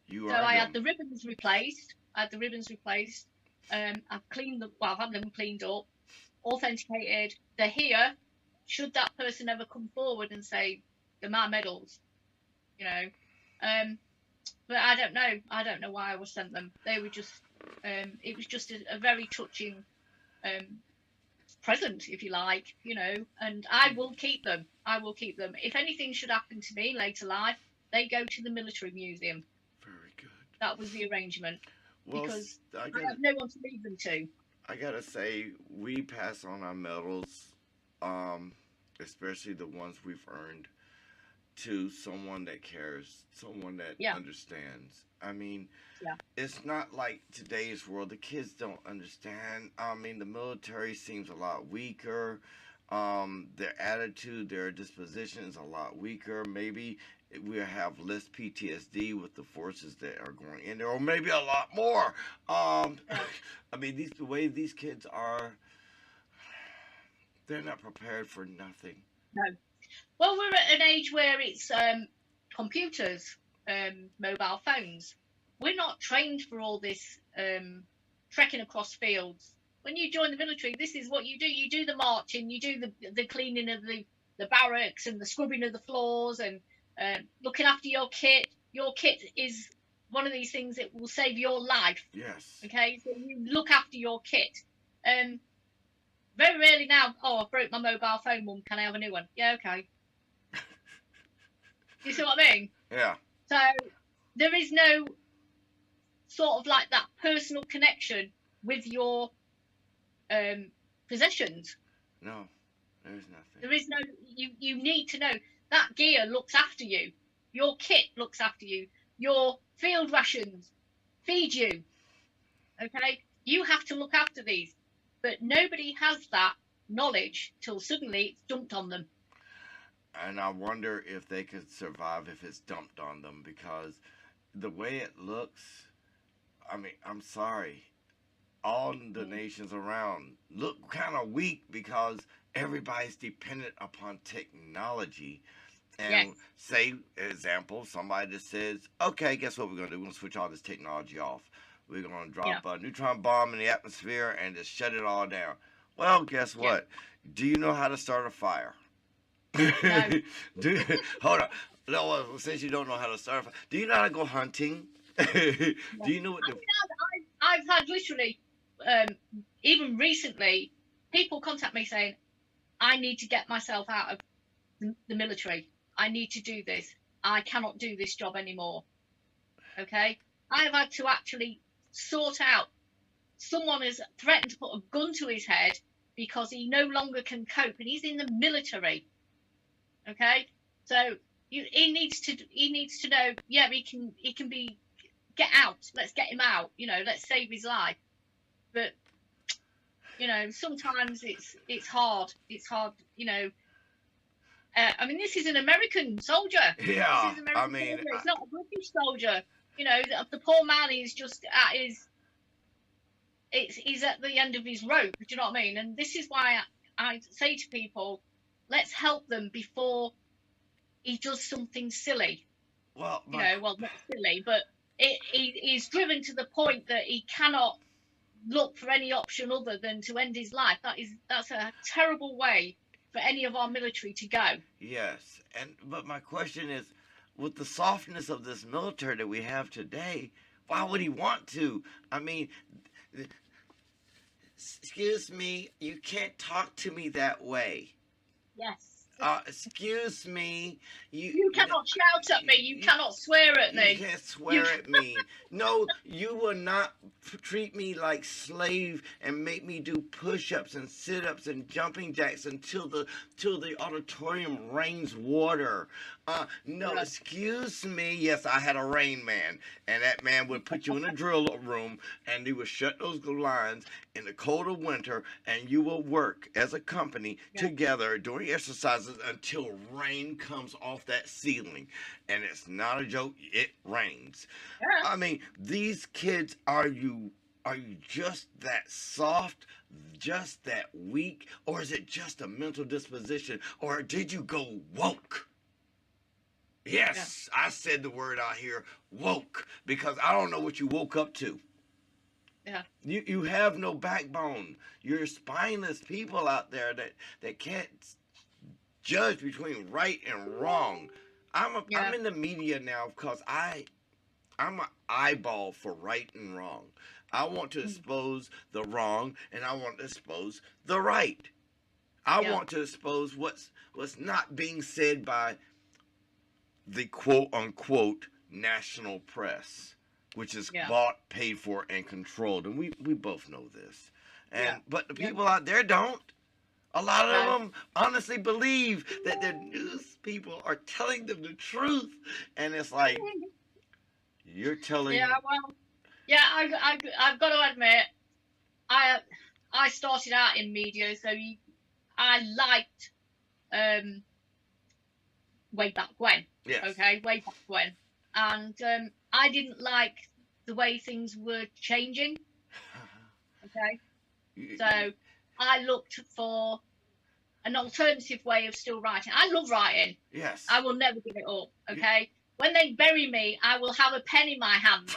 I had the ribbons replaced. I've cleaned them. Well, I've had them cleaned up, authenticated. They're here. Should that person ever come forward and say they're my medals, you know? But I don't know. I don't know why I was sent them. They were just. It was just a very touching present, if you like, you know. And I will keep them. I will keep them. If anything should happen to me later life, they go to the military museum. Very good. That was the arrangement. Well, because I have no one to leave them to. I gotta say, we pass on our medals, especially the ones we've earned, to someone that cares, someone that understands. I mean, it's not like today's world. The kids don't understand. I mean, the military seems a lot weaker. Their attitude, their disposition is a lot weaker. Maybe we have less PTSD with the forces that are going in there, or maybe a lot more. I mean, the way these kids are, they're not prepared for nothing. No. Well, we're at an age where it's computers, mobile phones. We're not trained for all this trekking across fields. When you join the military, this is what you do. You do the marching, you do the cleaning of the barracks and the scrubbing of the floors and looking after your kit. Your kit is one of these things that will save your life. Yes. Okay, so you look after your kit. Very rarely now, oh, I broke my mobile phone, Mum, can I have a new one? Yeah, okay. You see what I mean? Yeah. So there is no sort of like that personal connection with your possessions. No, there's nothing. There is no, you need to know that gear looks after you. Your kit looks after you. Your field rations feed you. Okay? You have to look after these. But nobody has that knowledge till suddenly it's dumped on them. And I wonder if they could survive if it's dumped on them, because the way it looks, I mean, I'm sorry, all the nations around look kind of weak because everybody's dependent upon technology. And Yes. say, example, somebody that says, okay, guess what we're going to do? We're going to switch all this technology off. We're going to drop a neutron bomb in the atmosphere and just shut it all down. Well, guess what? Do you know how to start a fire? No. Hold on. No, since you don't know how to start a fire, do you know how to go hunting? Do you know what the... I've had literally, even recently, people contact me saying, I need to get myself out of the military. I need to do this. I cannot do this job anymore. Okay? I have had to actually sort out. Someone has threatened to put a gun to his head because he no longer can cope, and he's in the military. Okay? So he needs to know, yeah, he can be, get out. Let's get him out. You know, let's save his life. But you know, sometimes it's hard. It's hard. You know. I mean, this is an American soldier. Yeah, This is American soldier. It's not a British soldier. You know, the poor man is just at his. He's at the end of his rope. Do you know what I mean? And this is why I say to people, let's help them before he does something silly. Well, you know, well, not silly, but he's driven to the point that he cannot look for any option other than to end his life. That's a terrible way for any of our military to go. Yes, but my question is, with the softness of this military that we have today, why would he want to? I mean, excuse me, you can't talk to me that way. Yes. Excuse me. You cannot shout at me. You cannot swear at me. You can't swear at me. No, you will not treat me like slave and make me do push-ups and sit-ups and jumping jacks until the auditorium rains water. No, excuse me. Yes, I had a rain man, and that man would put you in a drill room, and he would shut those blinds in the cold of winter, and you will work as a company together during exercises until rain comes off that ceiling. And it's not a joke, it rains. Yeah. I mean, these kids, are you just that soft, just that weak, or is it just a mental disposition, or did you go woke? Yes, I said the word out here, woke, because I don't know what you woke up to. Yeah. You have no backbone. You're spineless people out there that can't judge between right and wrong. I'm in the media now because I'm an eyeball for right and wrong. I want to expose the wrong, and I want to expose the right. I want to expose what's not being said by the quote-unquote national press, which is bought, paid for, and controlled. And we both know this. But the people out there don't. A lot of them honestly believe that their news people are telling them the truth. And it's like, you're telling... Yeah, well, I've got to admit, I started out in media, so I liked way back when. Yes. Okay, way back when. And I didn't like the way things were changing. Okay. So I looked for an alternative way of still writing. I love writing. Yes. I will never give it up. Okay. When they bury me, I will have a pen in my hand.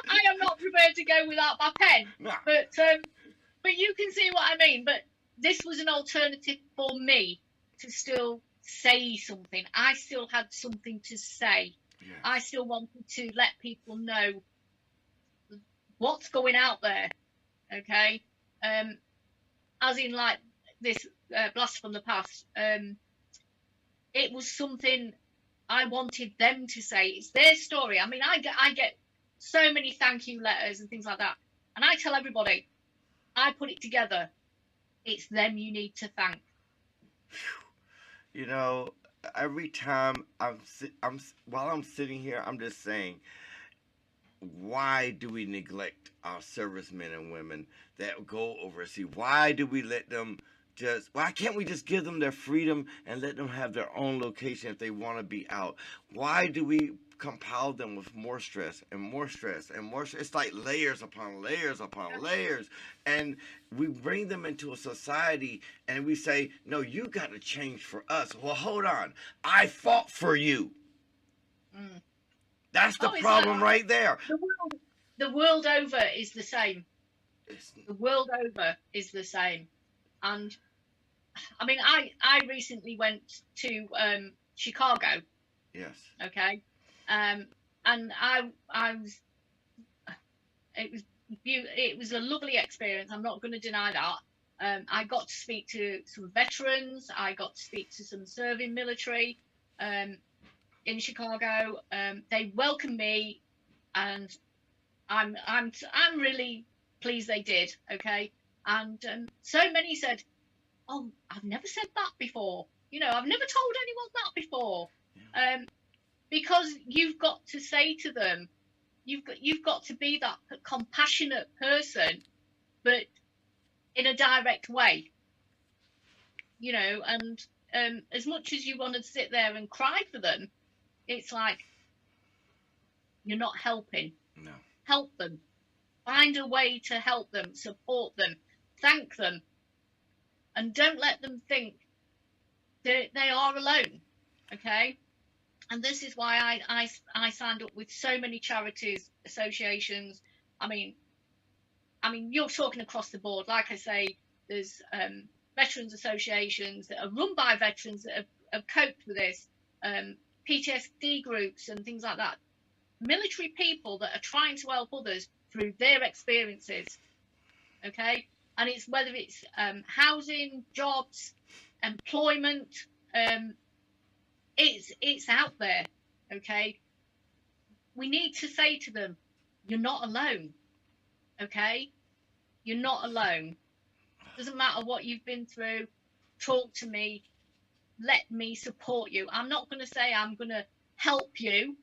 I am not prepared to go without my pen. No. But you can see what I mean. But this was an alternative for me to still say something. I still had something to say. Yes. I still wanted to let people know what's going out there. Okay. As in like this Blast from the Past. It was something I wanted them to say. It's their story. I mean, I get so many thank you letters and things like that. And I tell everybody, I put it together. It's them you need to thank. You know, every time while I'm sitting here, I'm just saying, why do we neglect our servicemen and women that go overseas? Why do we let them why can't we just give them their freedom and let them have their own location if they want to be out? Why do we compile them with more stress and more stress and more stress? It's like layers upon layers upon layers. And we bring them into a society and we say, no, you got to change for us. Well, hold on. I fought for you. Mm. That's the problem right there. The world over is the same. The world over is the same. And I mean, I recently went to Chicago. Yes. Okay. And I was, it was a lovely experience. I'm not going to deny that. I got to speak to some veterans. I got to speak to some serving military in Chicago. They welcomed me, and I'm really pleased they did. Okay. And so many said, oh, I've never said that before. You know, I've never told anyone that before. Yeah. Because you've got to say to them, you've got to be that compassionate person, but in a direct way. You know, and as much as you want to sit there and cry for them, it's like you're not helping. No. Help them. Find a way to help them, support them, thank them, and don't let them think that they are alone. Okay? And this is why I signed up with so many charities, associations. I mean, you're talking across the board. Like I say, there's veterans associations that are run by veterans that have coped with this, PTSD groups and things like that. Military people that are trying to help others through their experiences. Okay? And it's whether it's housing, jobs, employment, it's out there. Okay? We need to say to them, you're not alone. Okay? You're not alone. Doesn't matter what you've been through. Talk to me. Let me support you. I'm not going to say I'm going to help you.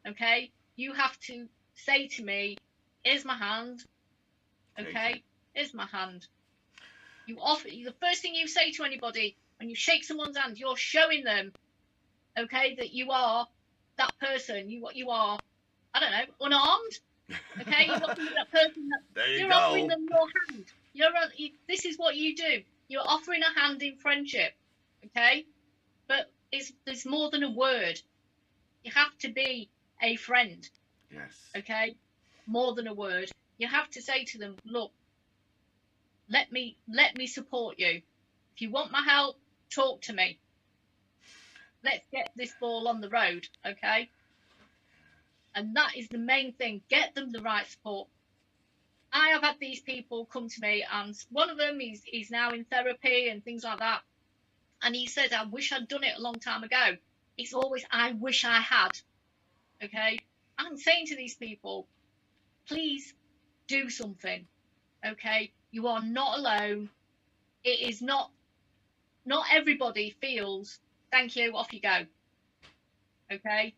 Okay? You have to say to me, here's my hand. Okay? Here's my hand. You offer the first thing you say to anybody when you shake someone's hand, you're showing them, okay, that you are that person. You are, I don't know, unarmed. Okay, you're offering that person. You're offering them your hand. This is what you do. You're offering a hand in friendship. Okay, but there's more than a word. You have to be a friend. Yes. Okay, more than a word. You have to say to them, look, let me support you. If you want my help, talk to me. Let's get this ball on the road, okay? And that is the main thing. Get them the right support. I have had these people come to me, and one of them he's now in therapy and things like that. And he said, I wish I'd done it a long time ago. It's always, I wish I had. Okay? I'm saying to these people, please do something. Okay? You are not alone. It is not everybody feels, thank you, off you go. Okay?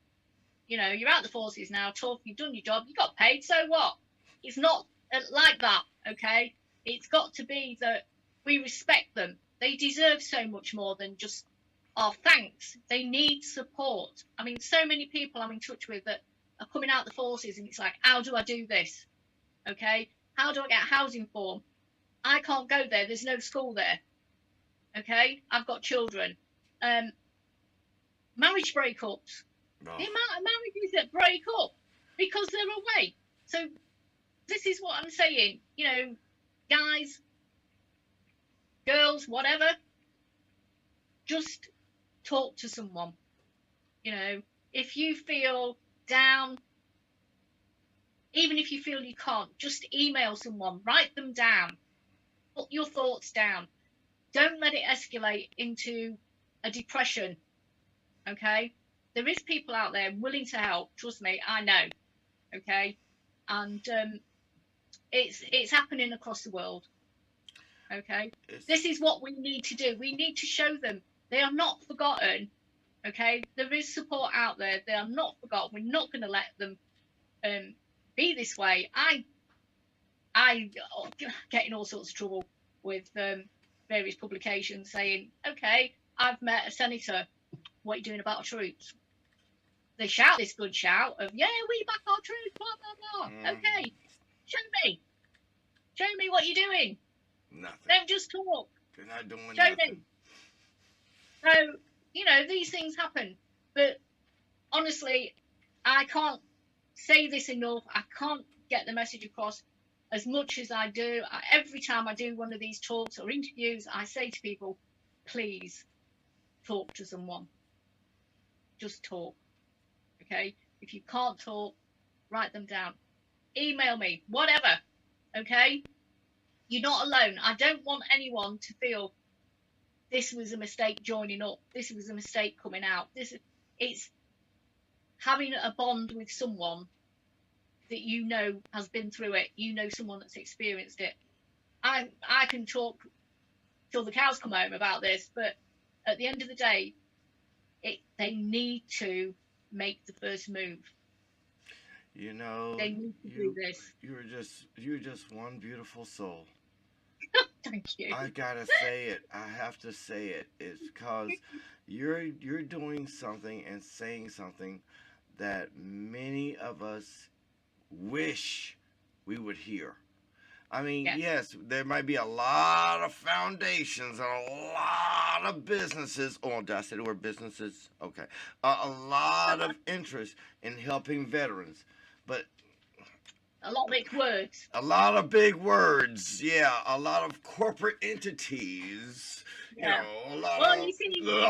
You know, you're out the forces now, tough, you've done your job, you got paid, so what? It's not like that, okay? It's got to be that we respect them. They deserve so much more than just our thanks. They need support. I mean, so many people I'm in touch with that are coming out the forces, and it's like, how do I do this? Okay, how do I get a housing form? I can't go there. There's no school there. Okay, I've got children. Marriage breakups. No. The amount of marriages that break up because they're away. So this is what I'm saying. You know, guys, girls, whatever, just talk to someone. You know, if you feel down, even if you feel you can't, just email someone, write them down, put your thoughts down. Don't let it escalate into a depression. Okay, there is people out there willing to help. Trust me, I know. Okay, and it's happening across the world. Okay, this is what we need to do. We need to show them they are not forgotten. Okay, there is support out there. They are not forgotten. We're not going to let them be this way. I get in all sorts of trouble with various publications saying, okay, I've met a senator. What are you doing about our troops? They shout this good shout of, yeah, we back our troops, blah, blah, blah. Okay, show me what you're doing. Nothing. Don't just talk. They're not doing Show nothing. me. So, you know, these things happen. But honestly, I can't say this enough. I can't get the message across as much as I do. Every time I do one of these talks or interviews, I say to people, please talk to someone. Just talk. Okay? If you can't talk, write them down. Email me, whatever. Okay? You're not alone. I don't want anyone to feel this was a mistake joining up. This was a mistake coming out. It's having a bond with someone that you know has been through it. You know someone that's experienced it. I can talk till the cows come home about this, but at the end of the day, they need to make the first move. You know, they need to do this. You're just one beautiful soul. Thank you. I gotta say it. I have to say it. It's because you're doing something and saying something that many of us wish we would hear. I mean, yes, there might be a lot of foundations and a lot of businesses. Oh, did I say the word businesses? Okay. A lot of interest in helping veterans, but a lot of big words. A lot of big words, yeah. A lot of corporate entities. Yeah. You know, a lot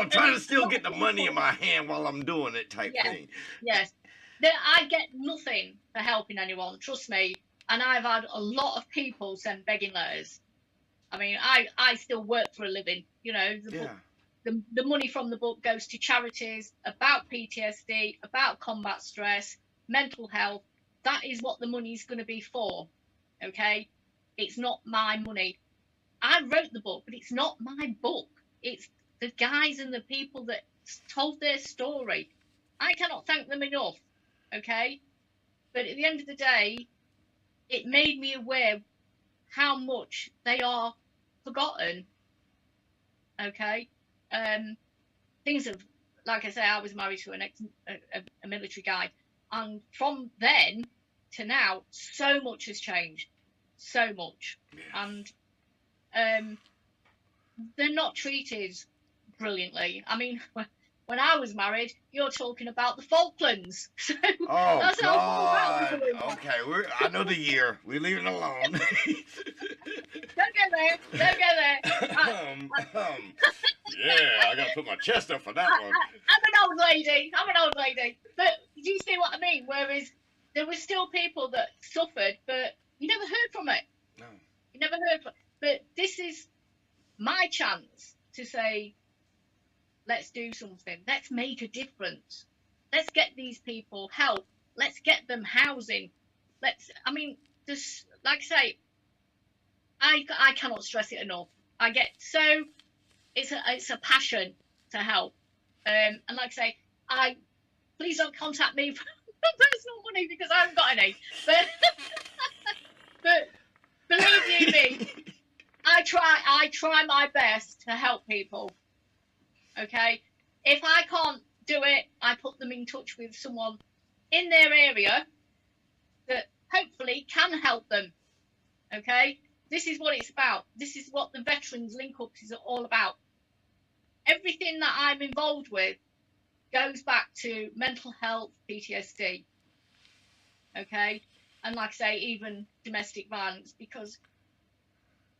I'm trying to still get the money in my hand while I'm doing it type thing. Yes. I get nothing for helping anyone, trust me. And I've had a lot of people send begging letters. I mean, I still work for a living. You know, the money from the book goes to charities about PTSD, about combat stress, mental health. That is what the money's going to be for, okay? It's not my money. I wrote the book, but it's not my book. It's the guys and the people that told their story. I cannot thank them enough, okay? But at the end of the day, it made me aware how much they are forgotten, okay? Things have, like I say, I was married to a military guy. And from then to now, so much has changed. So much. And they're not treated brilliantly. I mean, when I was married, you're talking about the Falklands. So that's God. Okay, I know the year. We leave it alone. Don't go there. Don't go there. Yeah, I got to put my chest up for that one. I'm an old lady. But do you see what I mean? Whereas there were still people that suffered, but you never heard from it. No. You never heard from it. But this is my chance to say, let's do something. Let's make a difference. Let's get these people help. Let's get them housing. There's, like I say, I cannot stress it enough. I get so, it's a passion to help. And like I say, please don't contact me for personal money because I haven't got any. But believe you me, I try my best to help people. Okay, if I can't do it, I put them in touch with someone in their area that hopefully can help them. Okay, this is what it's about. This is what the Veterans Link Ups is all about. Everything that I'm involved with goes back to mental health, PTSD. Okay, and like I say, even domestic violence, because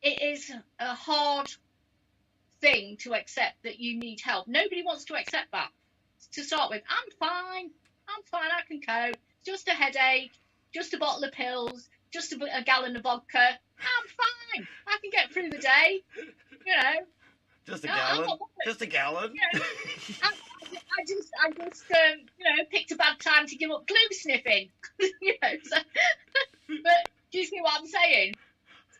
it is a hard thing to accept that you need help. Nobody wants to accept that. To start with, I'm fine, I can cope. Just a headache, just a bottle of pills, just a gallon of vodka. I'm fine. I can get through the day. You know. Just a gallon. Just a gallon. You know, I just you know, picked a bad time to give up glue sniffing. You know. So, but do you see what I'm saying?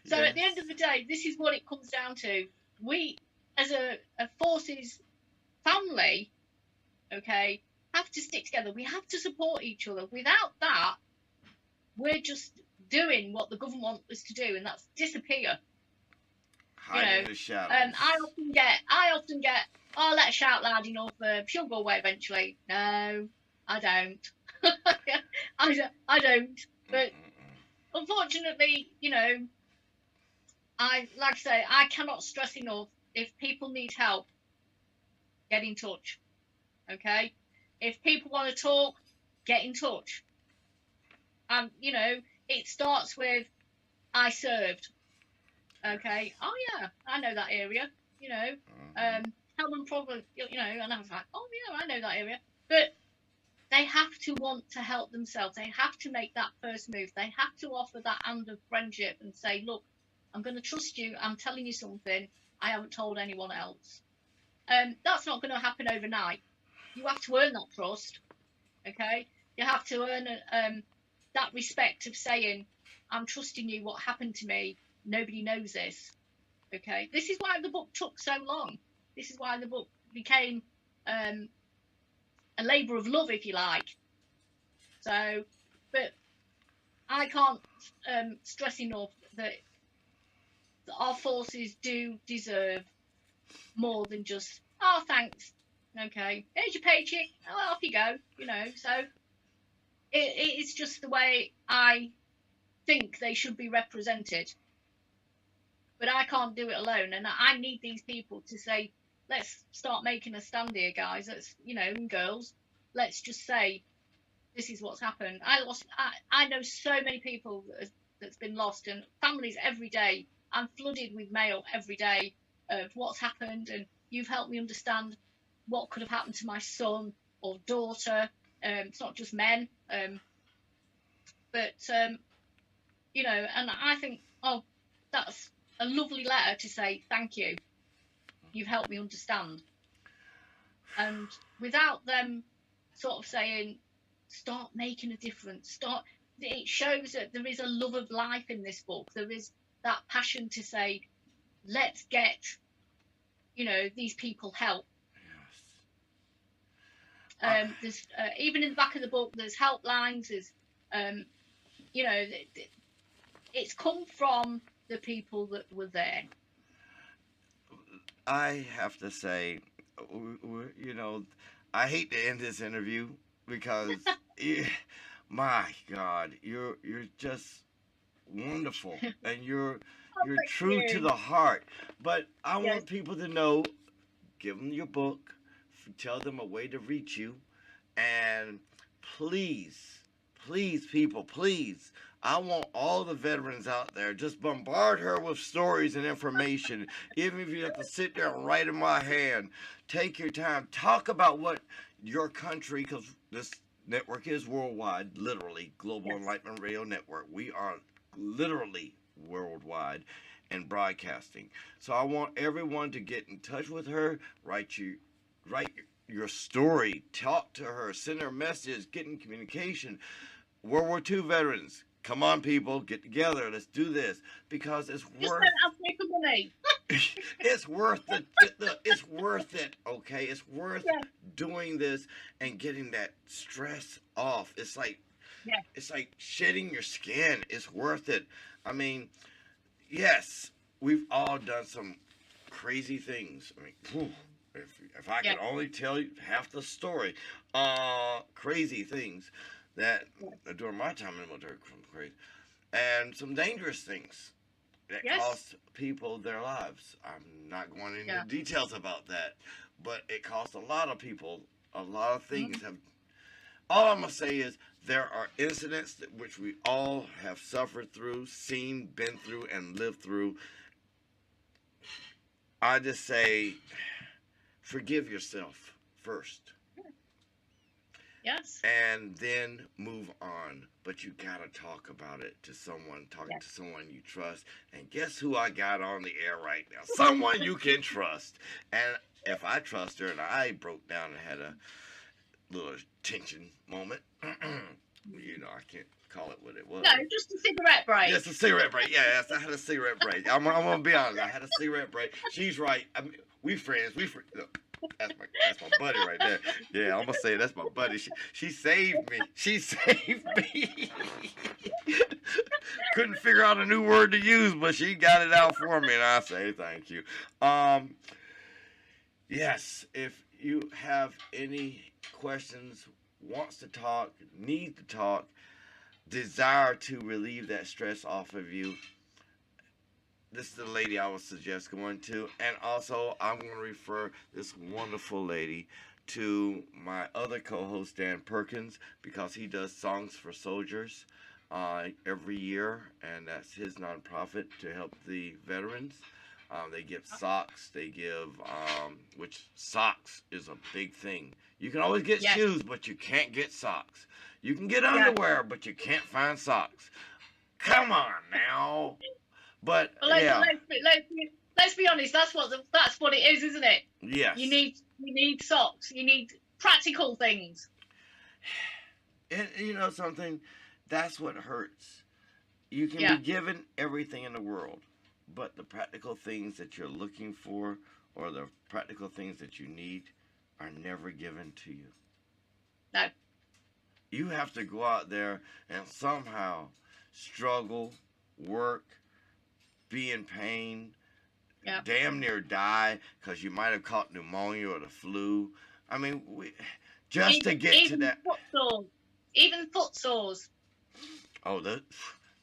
So Yes. at the end of the day, this is what it comes down to. We, as a forces family, okay, have to stick together. We have to support each other. Without that, we're just doing what the government wants us to do, and that's disappear. Hide in the shadows. I often get, oh, let's shout loud enough, she'll go away eventually. No, I don't. I don't. But unfortunately, you know, like I say, I cannot stress enough, if people need help, get in touch. Okay? If people want to talk, get in touch. You know, it starts with, I served. Okay? Oh yeah, I know that area. You know, Hellman probably, you know, and I was like, oh yeah, I know that area. But they have to want to help themselves. They have to make that first move. They have to offer that hand of friendship and say, look, I'm going to trust you. I'm telling you something I haven't told anyone else. That's not going to happen overnight. You have to earn that trust. Okay? You have to earn that respect of saying, I'm trusting you. What happened to me? Nobody knows this. Okay? This is why the book took so long. This is why the book became a labour of love, if you like. So, but I can't stress enough that our forces do deserve more than just, oh, thanks. Okay, here's your paycheck. Oh, off you go. You know, so it is just the way I think they should be represented. But I can't do it alone, and I need these people to say, let's start making a stand here, guys. Let's, you know, and girls, let's just say, this is what's happened. I know so many people that's been lost, and families every day. I'm flooded with mail every day of what's happened, and you've helped me understand what could have happened to my son or daughter. It's not just men, but you know, and I think, oh, that's a lovely letter to say thank you. You've helped me understand. And without them sort of saying, start making a difference, it shows that there is a love of life in this book. There is that passion to say, let's get, you know, these people help. Yes. There's even in the back of the book, there's helplines. There's, you know, it's come from the people that were there. I have to say, you know, I hate to end this interview because, my God, you're just wonderful, and you're true to the heart. But I want people to know, give them your book, tell them a way to reach you, and please, people, please, I want all the veterans out there, just bombard her with stories and information. Even if you have to sit there and write in my hand, take your time. Talk about what your country, because this network is worldwide, literally, Global Enlightenment Radio Network. We are literally worldwide and broadcasting. So I want everyone to get in touch with her, write your story, talk to her, send her messages, get in communication. World War II veterans, come on, people, get together. Let's do this, because it's worth. It's worth it. It's worth it. Okay, it's worth doing this and getting that stress off. It's like, it's like shedding your skin. It's worth it. I mean, yes, we've all done some crazy things. I mean, whew, if I could only tell you half the story, crazy things that during my time in the military, crazy, and some dangerous things that cost people their lives. I'm not going into details about that, but it cost a lot of people a lot of things. All I'm gonna say is there are incidents which we all have suffered through, seen, been through, and lived through. I just say, forgive yourself first. Yes. And then move on. But you gotta talk about it to someone, to someone you trust. And guess who I got on the air right now? Someone you can trust. And if I trust her and I broke down and had a little tension moment, you know, I can't call it what it was. No, just a cigarette break. Just a cigarette break. Yes, I had a cigarette break. I'm gonna be honest. I had a cigarette break. She's right. I mean, we friends. Look, that's my buddy right there. Yeah, I'm gonna say that's my buddy. She saved me. She saved me. Couldn't figure out a new word to use, but she got it out for me, and I say thank you. Yes, if you have any questions, wants to talk, need to talk, desire to relieve that stress off of you, this is the lady I would suggest going to. And also, I'm going to refer this wonderful lady to my other co-host, Dan Perkins, because he does Songs for Soldiers every year, and that's his nonprofit to help the veterans. They give socks. They give, which socks is a big thing. You can always get shoes, but you can't get socks. You can get underwear, but you can't find socks. Come on now. But let's be honest. That's what it is, isn't it? Yes. You need socks. You need practical things. And you know something, that's what hurts. You can be given everything in the world, but the practical things that you're looking for or the practical things that you need are never given to you. No. You have to go out there and somehow struggle, work, be in pain, damn near die because you might have caught pneumonia or the flu. I mean, to get to that. Even foot sores. Oh,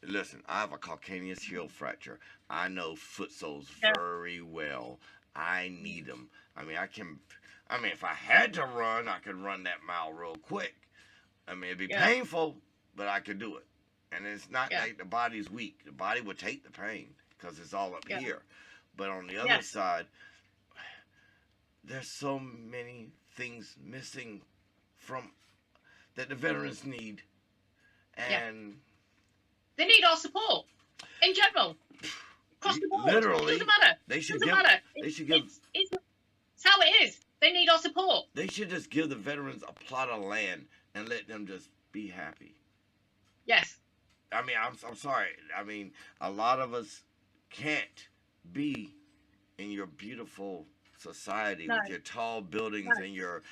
listen, I have a calcaneus heel fracture. I know foot soles very well. I need them. I mean, if I had to run, I could run that mile real quick. I mean, it'd be painful, but I could do it. And it's not like the body's weak. The body would take the pain because it's all up here. But on the other side, there's so many things missing from that the veterans need. And they need our support in general. Across the board. Literally. It doesn't matter. They should give. It's how it is. They need our support. They should just give the veterans a plot of land and let them just be happy. Yes. I mean, I'm sorry. I mean, a lot of us can't be in your beautiful society with your tall buildings and your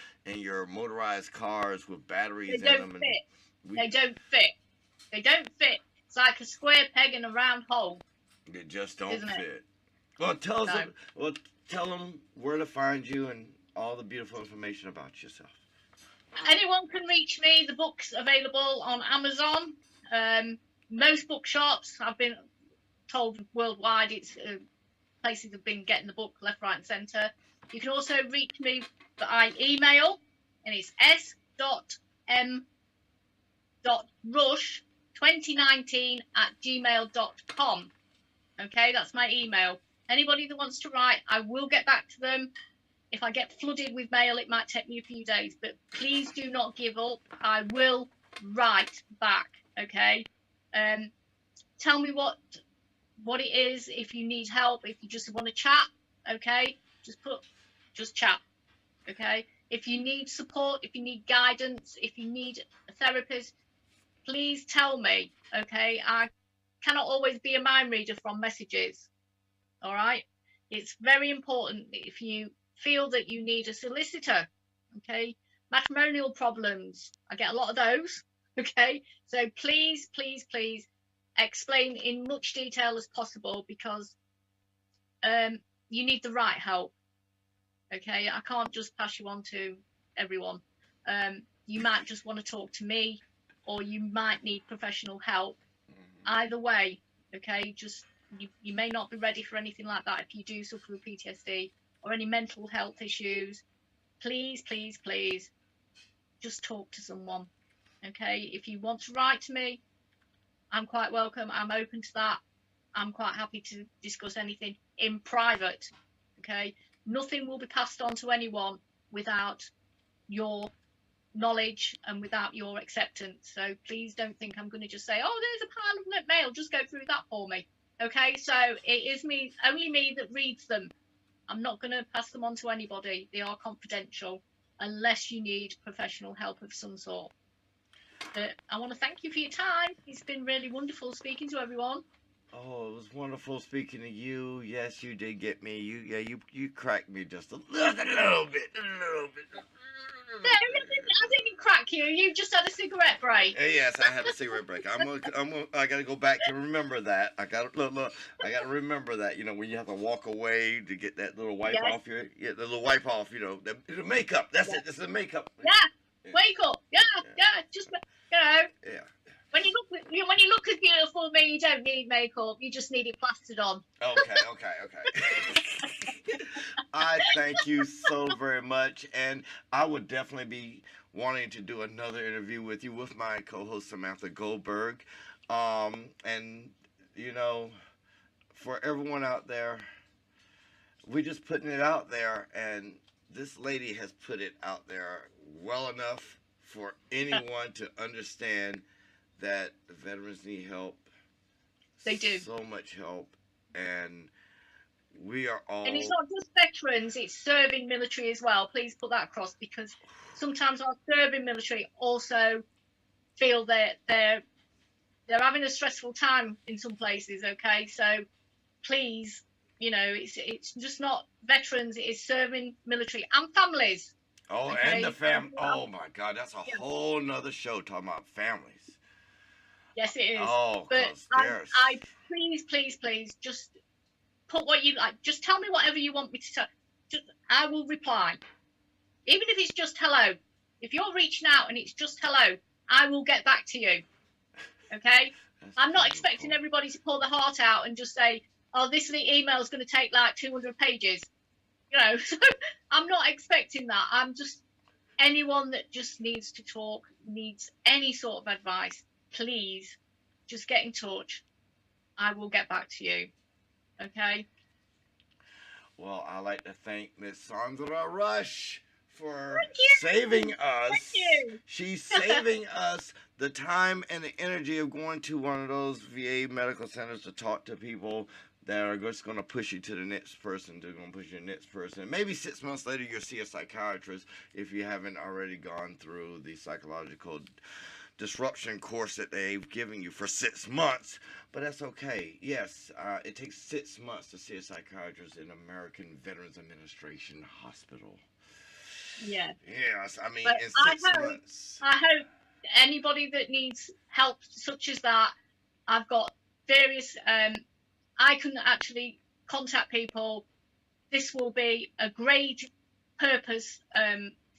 motorized cars with batteries in them. They don't fit. They don't fit. It's like a square peg in a round hole. They just don't fit. Well, tell them where to find you and all the beautiful information about yourself. Anyone can reach me. The book's available on Amazon. Most bookshops, I've been told worldwide, it's places have been getting the book left, right, and centre. You can also reach me by email, and it's s.m.rush2019@gmail.com. Okay, that's my email. Anybody that wants to write, I will get back to them. If I get flooded with mail, it might take me a few days, but please do not give up. I will write back. Okay. Tell me what it is. If you need help, if you just want to chat, okay, just chat. Okay. If you need support, if you need guidance, if you need a therapist, please tell me. Okay. I cannot always be a mind reader from messages. All right. It's very important if you feel that you need a solicitor. Okay. Matrimonial problems, I get a lot of those. Okay, so please explain in much detail as possible, because you need the right help. Okay, I can't just pass you on to everyone. You might just want to talk to me, or you might need professional help. Either way, okay, just you may not be ready for anything like that if you do suffer with PTSD or any mental health issues. Please, please, please, just talk to someone. Okay, if you want to write to me, I'm quite welcome. I'm open to that. I'm quite happy to discuss anything in private. Okay, nothing will be passed on to anyone without your knowledge and without your acceptance. So please don't think I'm going to just say, oh, there's a pile of mail, just go through that for me. Okay, so it is me, only me, that reads them. I'm not going to pass them on to anybody. They are confidential unless you need professional help of some sort. But I want to thank you for your time. It's been really wonderful speaking to everyone. Oh, it was wonderful speaking to you. Yes, you did get me. You cracked me just a little bit. No, I didn't crack you. You just had a cigarette break. Yes, I had a cigarette break. I gotta go back to remember that. I gotta remember that. You know, when you have to walk away to get that little wipe off the little wipe off. You know, the makeup. That's it. It's the makeup. Yeah. Wake up. Yeah. Just Yeah. When you look as beautiful as me, you don't need makeup. You just need it plastered on. Okay. I thank you so very much, and I would definitely be wanting to do another interview with you with my co-host Samantha Goldberg. And you know, for everyone out there, we're just putting it out there, and this lady has put it out there well enough for anyone to understand that the veterans need help. They do. So much help, and we are all... And it's not just veterans, it's serving military as well. Please put that across, because sometimes our serving military also feel that they're having a stressful time in some places, okay? So please, you know, it's just not veterans, it is serving military and families. Oh, okay? And the oh my God, that's a whole nother show talking about families. Yes, it is. Oh, but I please, just put what you like. Just tell me whatever you want me to tell. I will reply. Even if it's just hello. If you're reaching out and it's just hello, I will get back to you. Okay? I'm not expecting everybody to pull their heart out and just say, oh, this email is going to take like 200 pages. You know, so I'm not expecting that. I'm just anyone that just needs to talk, needs any sort of advice, please just get in touch. I will get back to you. Okay? Well, I'd like to thank Miss Sandra Rush for saving us. Thank you. She's saving us the time and the energy of going to one of those VA medical centers to talk to people that are just going to push you to the next person. They're going to push you to the next person. Maybe 6 months later, you'll see a psychiatrist if you haven't already gone through the psychological disruption course that they've given you for 6 months. But that's okay. Yes, it takes 6 months to see a psychiatrist in American Veterans Administration Hospital. Yeah. Yes, I mean, but in 6 months. I hope anybody that needs help such as that, I've got various... I can actually contact people. This will be a great purpose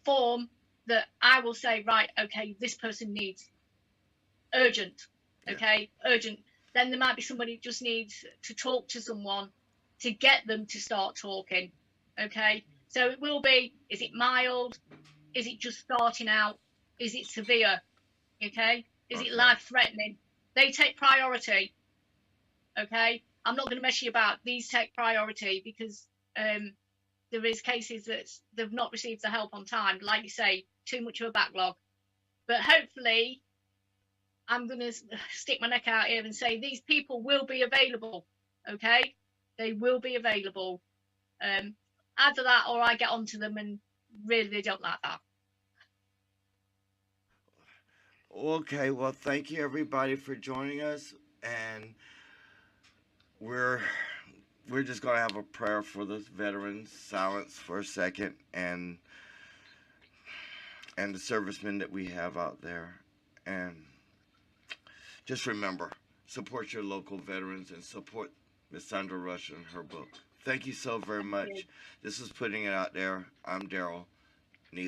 form that I will say, right, okay, this person needs urgent, okay, urgent. Then there might be somebody who just needs to talk to someone to get them to start talking, okay? So it will be, is it mild? Is it just starting out? Is it severe, okay? Is it life-threatening? They take priority, okay? I'm not going to mess you about. These take priority because there is cases that they've not received the help on time. Like you say, too much of a backlog. But hopefully, I'm going to stick my neck out here and say these people will be available, okay? They will be available. Either that or I get onto them and really they don't like that. Okay, well, thank you, everybody, for joining us. And we're just going to have a prayer for the veterans, silence for a second, and the servicemen that we have out there. And just remember, support your local veterans and support Miss Sandra Rush and her book, Thank you so very Thank you. much. This is Putting It Out There. I'm Daryl.